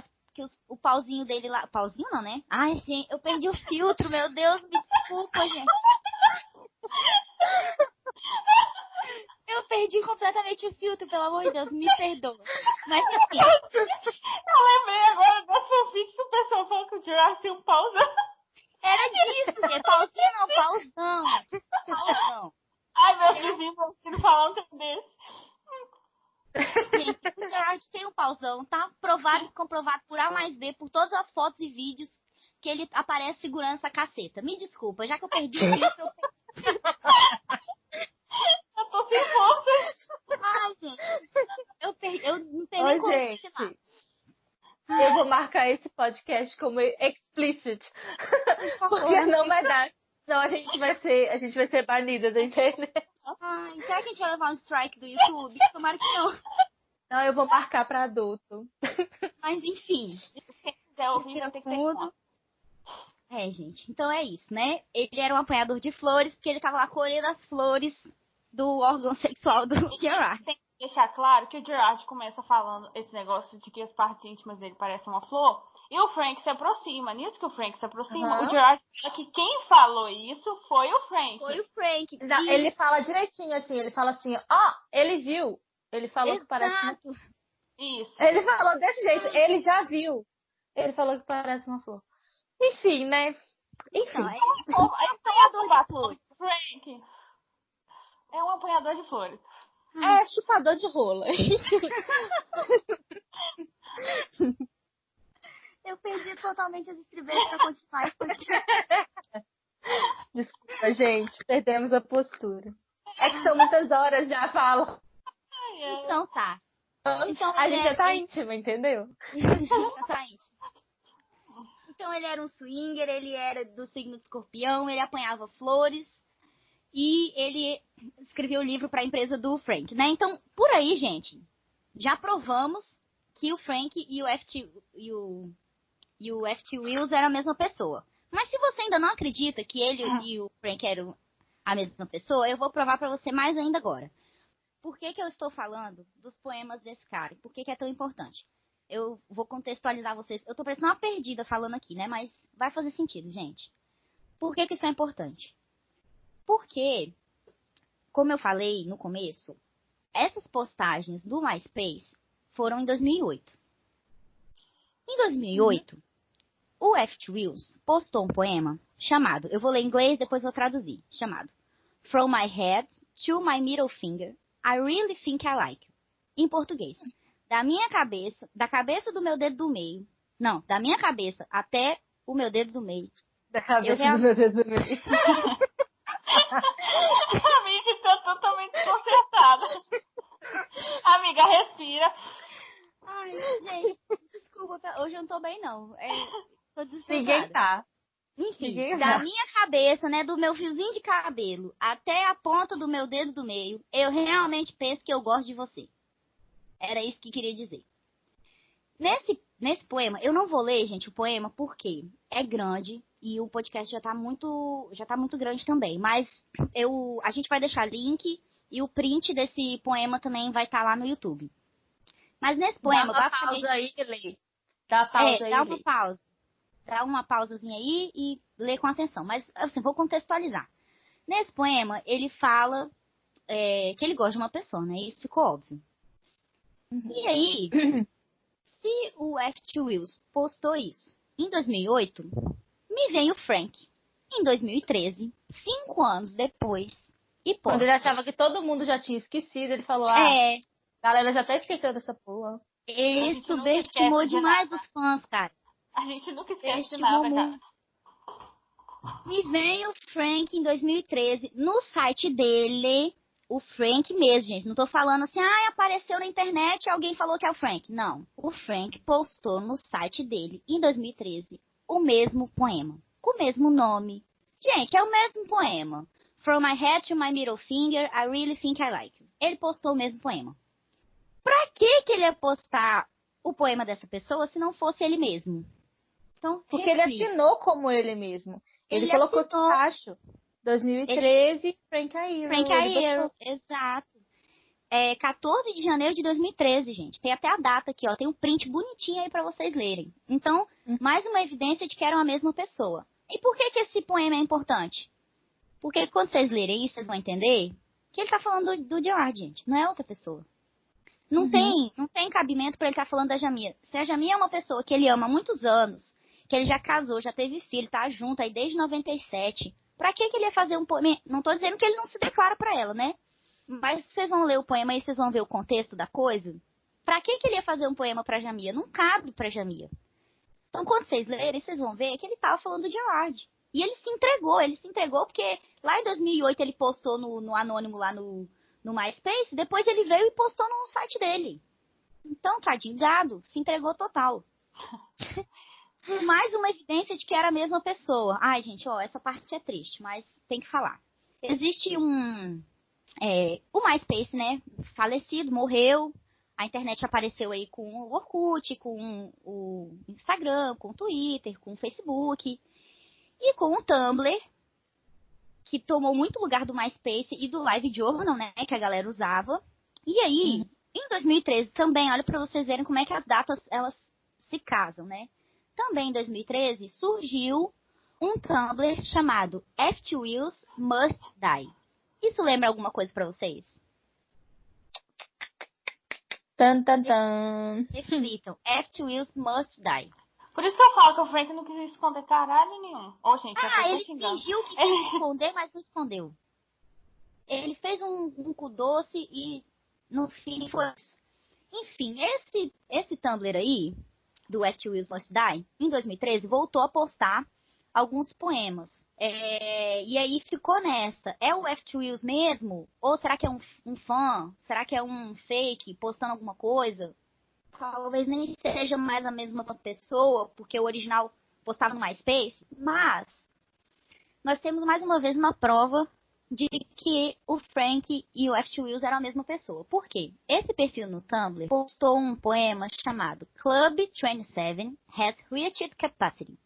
o pauzinho dele lá... Pauzinho não, né? Ai, gente, eu perdi o filtro, meu Deus, me desculpa, gente. Eu perdi completamente o filtro, pelo amor de Deus, me perdoa. Mas enfim. Eu lembrei agora da fanfic do pessoal falando que o Gerard tem um pauzão. Era disso, gente. Pauzinho não, pauzão. Pauzão. Ai, meus vizinhos vão falar um tempo desse. Gente, o Gerard tem um pauzão, tá provado e comprovado por A mais B, por todas as fotos e vídeos que ele aparece segurando essa caceta. Me desculpa, já que eu perdi o filtro, Eu tô sem força. Ai, gente, eu não tenho nem como continuar. Eu vou marcar esse podcast como explicit. Porque não vai dar. Senão a gente vai ser banida da internet. Ai, será que a gente vai levar um strike do YouTube? Tomara que não. Não, eu vou marcar pra adulto. Mas enfim. Se quiser ouvir, vai ter que ter. Gente. Então é isso, né? Ele era um apanhador de flores, porque ele tava lá colhendo as flores do órgão sexual do Gerard. Tem que deixar claro que o Gerard começa falando esse negócio de que as partes íntimas dele parecem uma flor. E o Frank se aproxima. Nisso que o Frank se aproxima, o Gerard fala que quem falou isso foi o Frank. Foi o Frank. Não, ele fala direitinho assim. Ele fala assim, ele viu. Ele falou que parece uma... Isso. Ele falou desse jeito. Ele já viu. Ele falou que parece uma flor. Enfim, né? Enfim. Não, é um apanhador de flores. Frank é um apanhador de flores. É chupador de rola. Eu perdi totalmente as estribeiras pra continuar esse podcast. Desculpa, gente. Perdemos a postura. É que são muitas horas já falo. Então tá. Então, a gente já tá íntima, entendeu? A gente já tá íntima. Então ele era um swinger, ele era do signo de Escorpião, ele apanhava flores e ele escreveu o livro para a empresa do Frank, né? Então, por aí, gente, já provamos que o Frank e o FT Wills eram a mesma pessoa. Mas se você ainda não acredita que ele e o Frank eram a mesma pessoa, eu vou provar para você mais ainda agora. Por que eu estou falando dos poemas desse cara? Por que é tão importante? Eu vou contextualizar vocês. Eu tô parecendo uma perdida falando aqui, né? Mas vai fazer sentido, gente. Por que isso é importante? Porque, como eu falei no começo, essas postagens do MySpace foram em 2008. Em 2008, o F.T. Wills postou um poema chamado, eu vou ler em inglês, depois vou traduzir, chamado From My Head to My Middle Finger, I Really Think I Like You. Em português. Da cabeça do meu dedo do meio. Não, da minha cabeça até o meu dedo do meio. Da cabeça do meu dedo do meio. A mente tá totalmente desconcertada. Amiga, respira. Ai, gente, desculpa, hoje eu não tô bem, não. Tô desesperada. Ninguém tá. Enfim, da minha cabeça, né, do meu fiozinho de cabelo até a ponta do meu dedo do meio, eu realmente penso que eu gosto de você. Era isso que queria dizer. Nesse poema, eu não vou ler, gente, o poema, porque é grande e o podcast já tá muito grande também. Mas a gente vai deixar link e o print desse poema também vai estar lá no YouTube. Mas nesse poema, dá uma pausa aí, Lê. Dá pausa aí. Dá uma pausa. Dá uma pausazinha aí e lê com atenção. Mas, assim, vou contextualizar. Nesse poema, ele fala que ele gosta de uma pessoa, né? Isso ficou óbvio. E aí, se o F.T. Wills postou isso em 2008, me vem o Frank Em 2013, 5 anos depois, e Quando posta. ele achava que todo mundo já tinha esquecido, ele falou, É, a galera já até esqueceu dessa porra. gente isso nunca subestimou esquece de demais nada. os fãs, cara. A gente nunca esquece de Subestimou nada, cara. muito. E vem o Frank em 2013, no site dele, o Frank mesmo, gente. Não tô falando assim, apareceu na internet e alguém falou que é o Frank. Não. O Frank postou no site dele, em 2013, o mesmo poema. Com o mesmo nome. Gente, é o mesmo poema. From my head to my middle finger, I really think I like you. Ele postou o mesmo poema. Pra que ele ia postar o poema dessa pessoa se não fosse ele mesmo? Então, Porque ele reflita. assinou como ele mesmo. Ele colocou aqui assinou. embaixo. 2013, Frank Iero. Frank Iero, exato. 14 de janeiro de 2013, gente. Tem até a data aqui, ó. Tem um print bonitinho aí pra vocês lerem. Então, mais uma evidência de que eram a mesma pessoa. E por que esse poema é importante? Porque quando vocês lerem isso, vocês vão entender que ele tá falando do Gerard, gente. Não é outra pessoa. Não tem cabimento pra ele estar falando da Jamia. Se a Jamia é uma pessoa que ele ama há muitos anos, que ele já casou, já teve filho, tá junto aí desde 97, pra que ele ia fazer um poema? Não tô dizendo que ele não se declara pra ela, né? Mas vocês vão ler o poema e vocês vão ver o contexto da coisa. Pra que ele ia fazer um poema pra Jamia? Não cabe pra Jamia. Então, quando vocês lerem, vocês vão ver que ele tava falando do Gerard. E ele se entregou porque lá em 2008 ele postou no anônimo lá no MySpace, depois ele veio e postou no site dele. Então, tadinho, gado, se entregou total. Mais uma evidência de que era a mesma pessoa. Ai, gente, essa parte é triste, mas tem que falar. Existe o MySpace, né, falecido, morreu. A internet apareceu aí com o Orkut, com o Instagram, com o Twitter, com o Facebook e com o Tumblr, que tomou muito lugar do MySpace e do LiveJournal, né, que a galera usava. E aí, em 2013 também, olha pra vocês verem como é que as datas, elas se casam, né. Também em 2013 surgiu um Tumblr chamado F2 Wheels Must Die. Isso lembra alguma coisa pra vocês? Tan, tan, tan. Reflitam. F2 Wheels Must Die. Por isso que eu falo que o Frank não quis esconder caralho nenhum. Ô, gente, eu tô Ele xingando. fingiu que quis esconder, mas não escondeu. Ele fez um cu doce e no fim foi isso. Enfim, esse Tumblr aí, do F2 Wheels Must Die, em 2013, voltou a postar alguns poemas. E aí ficou nessa. É o F2 Wheels mesmo? Ou será que é um fã? Será que é um fake postando alguma coisa? Talvez nem seja mais a mesma pessoa, porque o original postava no MySpace. Mas nós temos mais uma vez uma prova de que o Frank e o F2 Wheels eram a mesma pessoa. Por quê? Esse perfil no Tumblr postou um poema chamado Club 27 has reached capacity.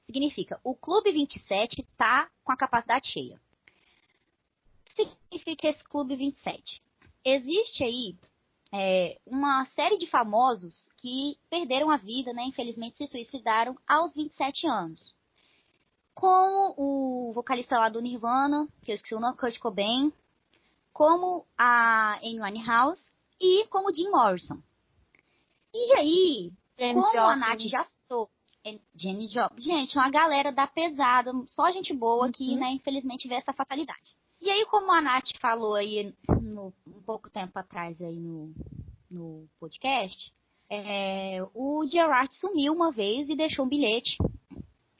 Significa, o Clube 27 está com a capacidade cheia. O que significa esse Clube 27? Existe aí uma série de famosos que perderam a vida, né? Infelizmente se suicidaram aos 27 anos. Como o vocalista lá do Nirvana, que eu esqueci o nome, Kurt Cobain, como a Amy Winehouse e como Jim Morrison. E aí, como a Nath já citou, Jenny Joplin. Gente, uma galera da pesada, só gente boa que, né, infelizmente vê essa fatalidade. E aí, como a Nath falou aí um pouco tempo atrás aí no podcast, o Gerard sumiu uma vez e deixou um bilhete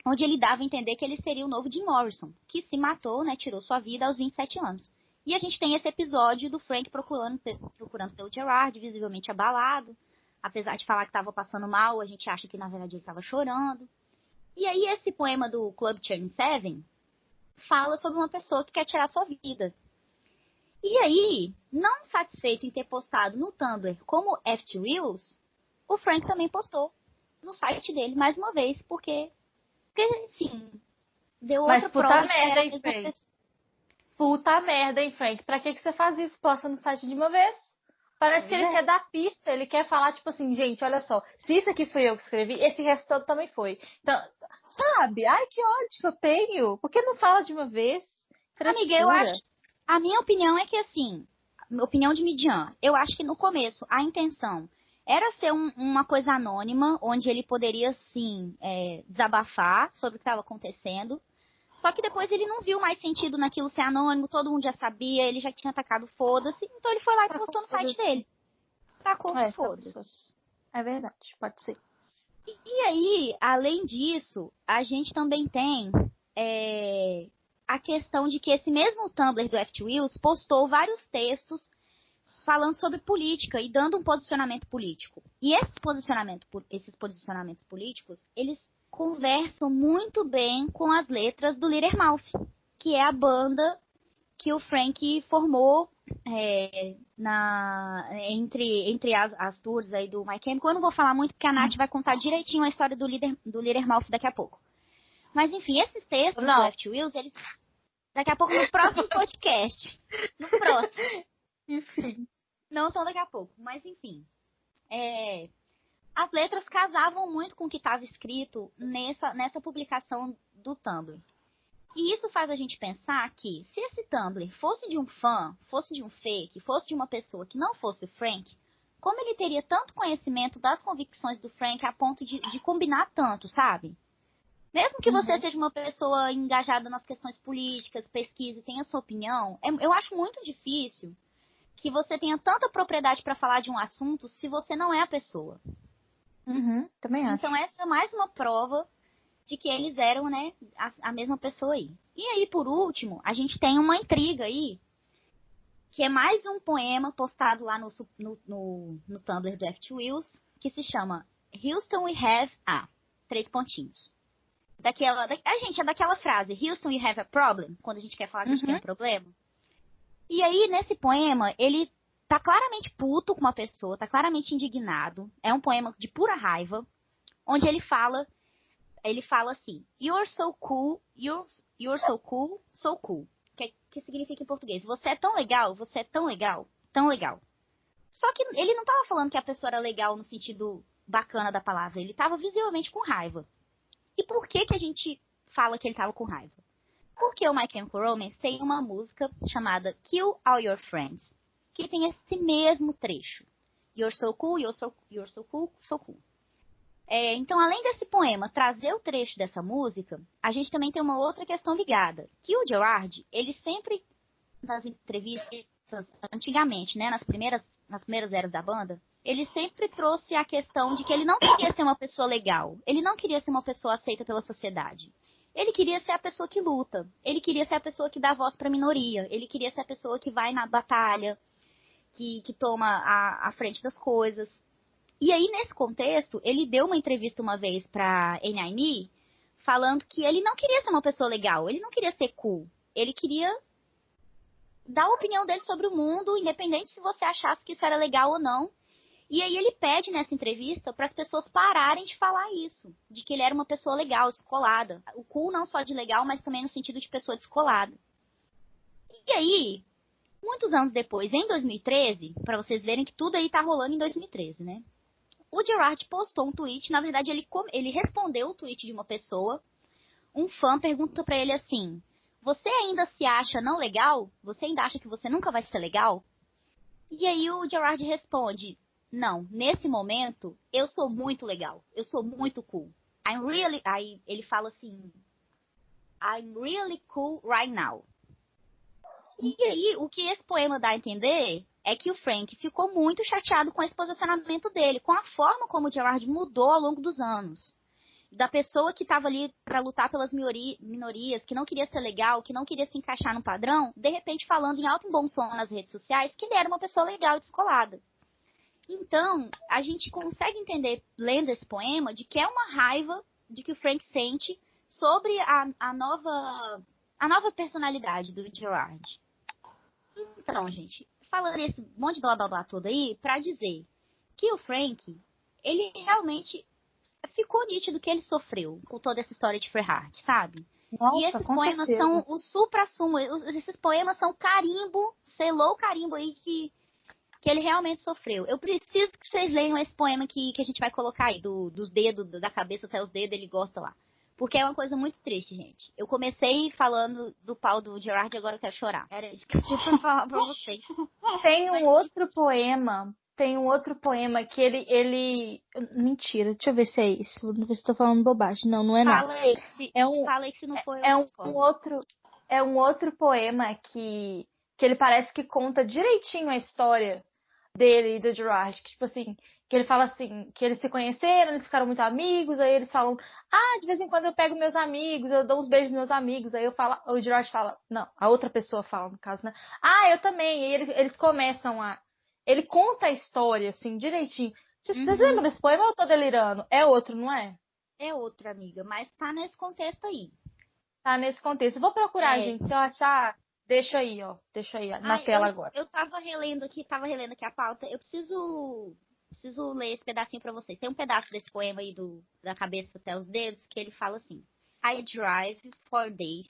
onde ele dava a entender que ele seria o novo Jim Morrison, que se matou, né, tirou sua vida aos 27 anos. E a gente tem esse episódio do Frank procurando pelo Gerard, visivelmente abalado. Apesar de falar que estava passando mal, a gente acha que na verdade ele estava chorando. E aí esse poema do Club 27 fala sobre uma pessoa que quer tirar sua vida. E aí, não satisfeito em ter postado no Tumblr como F2 Wheels, o Frank também postou no site dele mais uma vez, porque sim, deu outra prova de que era a mesma pessoa. Puta merda, hein, Frank? Pra que você faz isso? Posta no site de uma vez? Parece que ele quer dar pista, ele quer falar, tipo assim, gente, olha só, se isso aqui fui eu que escrevi, esse resto todo também foi. Então, sabe? Ai, que ódio que eu tenho. Por que não fala de uma vez? Amiga, eu acho... A minha opinião é que, assim, opinião de Midian, eu acho que no começo a intenção era ser uma coisa anônima, onde ele poderia, sim, desabafar sobre o que estava acontecendo, Só que depois ele não viu mais sentido naquilo ser anônimo, todo mundo já sabia, ele já tinha atacado foda-se, então ele foi lá e postou no site dele. Tacou foda-se. É verdade, pode ser. E aí, além disso, a gente também tem a questão de que esse mesmo Tumblr do F2Wheels postou vários textos falando sobre política e dando um posicionamento político. E esses posicionamentos políticos, eles conversam muito bem com as letras do Littermouth, que é a banda que o Frank formou entre as tours aí do My Chemical. Eu não vou falar muito porque a Nath vai contar direitinho a história do Littermouth daqui a pouco. Mas enfim, esses textos do F2Wheels, eles daqui a pouco no próximo podcast. No próximo. Enfim. Não só daqui a pouco, mas enfim. As letras casavam muito com o que estava escrito nessa publicação do Tumblr. E isso faz a gente pensar que, se esse Tumblr fosse de um fã, fosse de um fake, fosse de uma pessoa que não fosse o Frank, como ele teria tanto conhecimento das convicções do Frank a ponto de combinar tanto, sabe? Mesmo que você seja uma pessoa engajada nas questões políticas, pesquisa e tenha sua opinião, eu acho muito difícil que você tenha tanta propriedade para falar de um assunto se você não é a pessoa. Também acho. Então essa é mais uma prova de que eles eram, né, a mesma pessoa aí. E aí, por último, a gente tem uma intriga aí, que é mais um poema postado lá no Tumblr do F2Wheels, que se chama Houston We Have a... 3 pontinhos. Gente, é daquela frase, Houston We Have a Problem, quando a gente quer falar que a gente tem um problema. E aí, nesse poema, ele tá claramente puto com uma pessoa, tá claramente indignado. É um poema de pura raiva, onde ele fala assim, You're so cool, you're so cool, so cool. Que significa em português, você é tão legal, tão legal. Só que ele não tava falando que a pessoa era legal no sentido bacana da palavra, ele tava visivelmente com raiva. E por que a gente fala que ele tava com raiva? Porque o My Chemical Romance tem uma música chamada Kill All Your Friends, que tem esse mesmo trecho. You're so cool, you're so cool, so cool. Então, além desse poema trazer o trecho dessa música, a gente também tem uma outra questão ligada. Que o Gerard, ele sempre, nas entrevistas, antigamente, né, nas primeiras eras da banda, ele sempre trouxe a questão de que ele não queria ser uma pessoa legal. Ele não queria ser uma pessoa aceita pela sociedade. Ele queria ser a pessoa que luta. Ele queria ser a pessoa que dá voz para a minoria. Ele queria ser a pessoa que vai na batalha, que toma a frente das coisas. E aí, nesse contexto, ele deu uma entrevista uma vez pra NIME, falando que ele não queria ser uma pessoa legal, ele não queria ser cool. Ele queria dar a opinião dele sobre o mundo, independente se você achasse que isso era legal ou não. E aí ele pede nessa entrevista para as pessoas pararem de falar isso, de que ele era uma pessoa legal, descolada. O cool não só de legal, mas também no sentido de pessoa descolada. E aí, muitos anos depois, em 2013, para vocês verem que tudo aí tá rolando em 2013, né? O Gerard postou um tweet, na verdade ele respondeu o tweet de uma pessoa. Um fã perguntou pra ele assim, você ainda se acha não legal? Você ainda acha que você nunca vai ser legal? E aí o Gerard responde, não, nesse momento eu sou muito legal, eu sou muito cool. Aí ele fala assim, I'm really cool right now. E aí o que esse poema dá a entender é que o Frank ficou muito chateado com esse posicionamento dele, com a forma como o Gerard mudou ao longo dos anos. Da pessoa que estava ali para lutar pelas minorias, que não queria ser legal, que não queria se encaixar no padrão, de repente falando em alto e bom som nas redes sociais que ele era uma pessoa legal e descolada. Então, a gente consegue entender, lendo esse poema, de que é uma raiva de que o Frank sente sobre a nova personalidade do Gerard. Então, gente, falando esse monte de blá blá blá todo aí, pra dizer que o Frank, ele realmente ficou nítido que ele sofreu com toda essa história de Freehart, sabe? Nossa, e esses com poemas certeza. são o supra-sumo, esses poemas são carimbo, selou o carimbo aí que ele realmente sofreu. Eu preciso que vocês leiam esse poema que a gente vai colocar aí, dos dedos, da cabeça até os dedos, ele gosta lá. Porque é uma coisa muito triste, gente. Eu comecei falando do pau do Gerard e agora eu quero chorar. Era isso que eu tinha pra falar pra vocês. Tem um outro poema tem um outro poema que ele... Mentira, deixa eu ver se é isso. Não sei se estou falando bobagem. Não é não. Fala aí se não for, eu discordo. É um outro poema que ele parece que conta direitinho a história dele e do Gerard. Que, tipo assim, que ele fala assim, que eles se conheceram, eles ficaram muito amigos, aí eles falam, de vez em quando eu pego meus amigos, eu dou uns beijos nos meus amigos, aí o Gerard fala, não, a outra pessoa fala, no caso, né? Eu também, e eles começam ele conta a história, assim, direitinho. Vocês lembram desse poema ou eu tô delirando? É outro, não é? É outro, amiga, mas tá nesse contexto aí. Tá nesse contexto. Vou procurar, gente. Se eu achar, deixa aí, ó. Deixa aí na tela agora. Eu tava relendo aqui a pauta. Eu preciso ler esse pedacinho pra vocês. Tem um pedaço desse poema aí da cabeça até os dedos que ele fala assim: I drive for days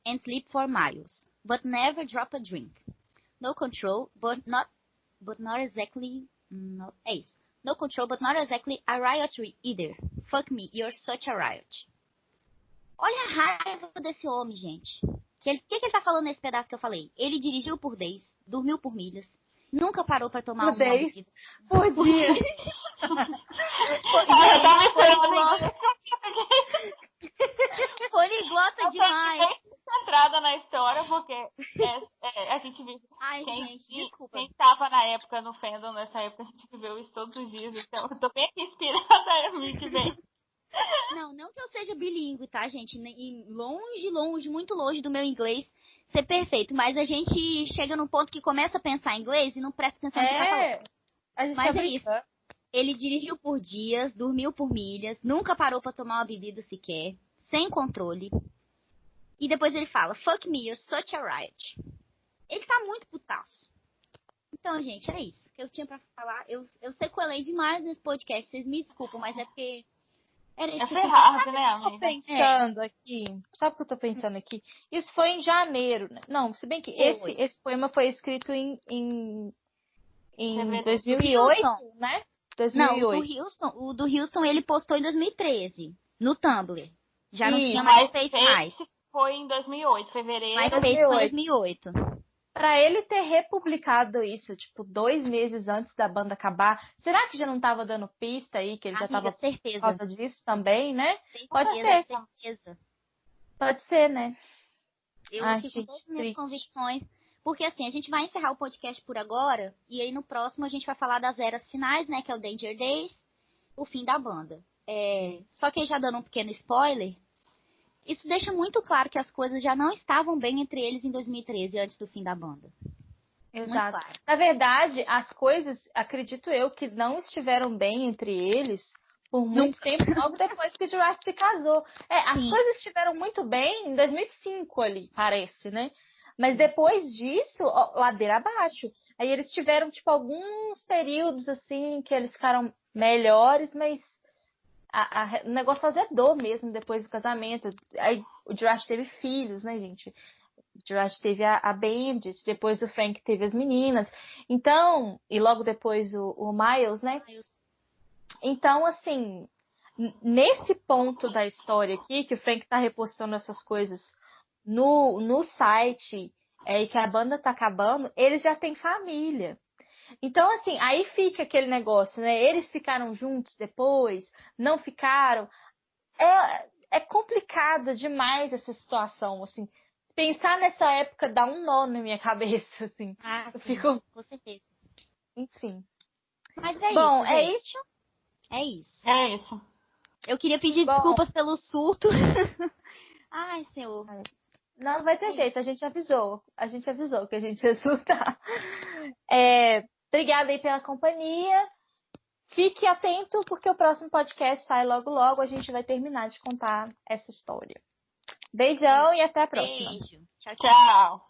and sleep for miles, but never drop a drink. No control, but not exactly. É isso. No control, but not exactly a riot either. Fuck me, you're such a riot. Olha a raiva desse homem, gente. O que ele tá falando nesse pedaço que eu falei? Ele dirigiu por days, dormiu por milhas, nunca parou pra tomar uma bebida. Por dia. Eu tava esperando. Poliglota demais. Concentrada na história, porque a gente vive. Desculpa. Quem tava na época no fandom, nessa época, a gente viveu isso todos os dias. Então, eu tô bem aqui inspirada muito bem. Não que eu seja bilíngue, tá, gente? E longe, muito longe do meu inglês ser perfeito. Mas a gente chega num ponto que começa a pensar em inglês e não presta atenção no que tá falando. Mas é isso. Ele dirigiu por dias, dormiu por milhas, nunca parou pra tomar uma bebida sequer, sem controle. E depois ele fala, fuck me, you're such a riot. Ele tá muito putaço. Então, gente, é isso que eu tinha pra falar. Eu sequelei demais nesse podcast, vocês me desculpam, mas é porque... hard, né, amiga? Tô pensando aqui. Sabe o que eu tô pensando aqui? Isso foi em janeiro, né? Não, se bem que esse poema foi escrito em 2008, né? 2008. Não, o do Houston ele postou em 2013, no Tumblr. Já não tinha mais feito mais. Foi em 2008, fevereiro. Mas fez em 2008. Pra ele ter republicado isso, tipo, 2 meses antes da banda acabar, será que já não tava dando pista aí, que ele já tava certeza. por causa disso também, né? Pode ser. Certeza. Pode ser, né? Eu aqui com todas as minhas convicções. Porque assim, a gente vai encerrar o podcast por agora, e aí no próximo a gente vai falar das eras finais, né? Que é o Danger Days, o fim da banda. Só que aí já dando um pequeno spoiler, isso deixa muito claro que as coisas já não estavam bem entre eles em 2013, antes do fim da banda. Exato. Claro. Na verdade, as coisas, acredito eu, que não estiveram bem entre eles por muito tempo, logo depois que o Jurassic se casou. As coisas estiveram muito bem em 2005 ali, parece, né? Mas depois disso, ladeira abaixo. Aí eles tiveram, tipo, alguns períodos, assim, que eles ficaram melhores, mas o negócio azedou mesmo depois do casamento. Aí o Jurassic teve filhos, né, gente? O Jurassic teve a Bandit, depois o Frank teve as meninas. Então, e logo depois o Miles, né? Então, assim, nesse ponto da história aqui, que o Frank tá repostando essas coisas no site, e que a banda tá acabando, eles já têm família. Então, assim, aí fica aquele negócio, né? Eles ficaram juntos depois, não ficaram. É complicada demais essa situação, assim. Pensar nessa época dá um nó na minha cabeça, assim. Com certeza. Enfim. Mas é bom, isso, gente. É isso. É isso. Eu queria pedir desculpas pelo surto. Ai, senhor. Não vai ter jeito, a gente avisou que a gente ia surtar. Obrigada aí pela companhia. Fique atento, porque o próximo podcast sai logo logo. A gente vai terminar de contar essa história. Beijão e até a próxima. Beijo. Tchau.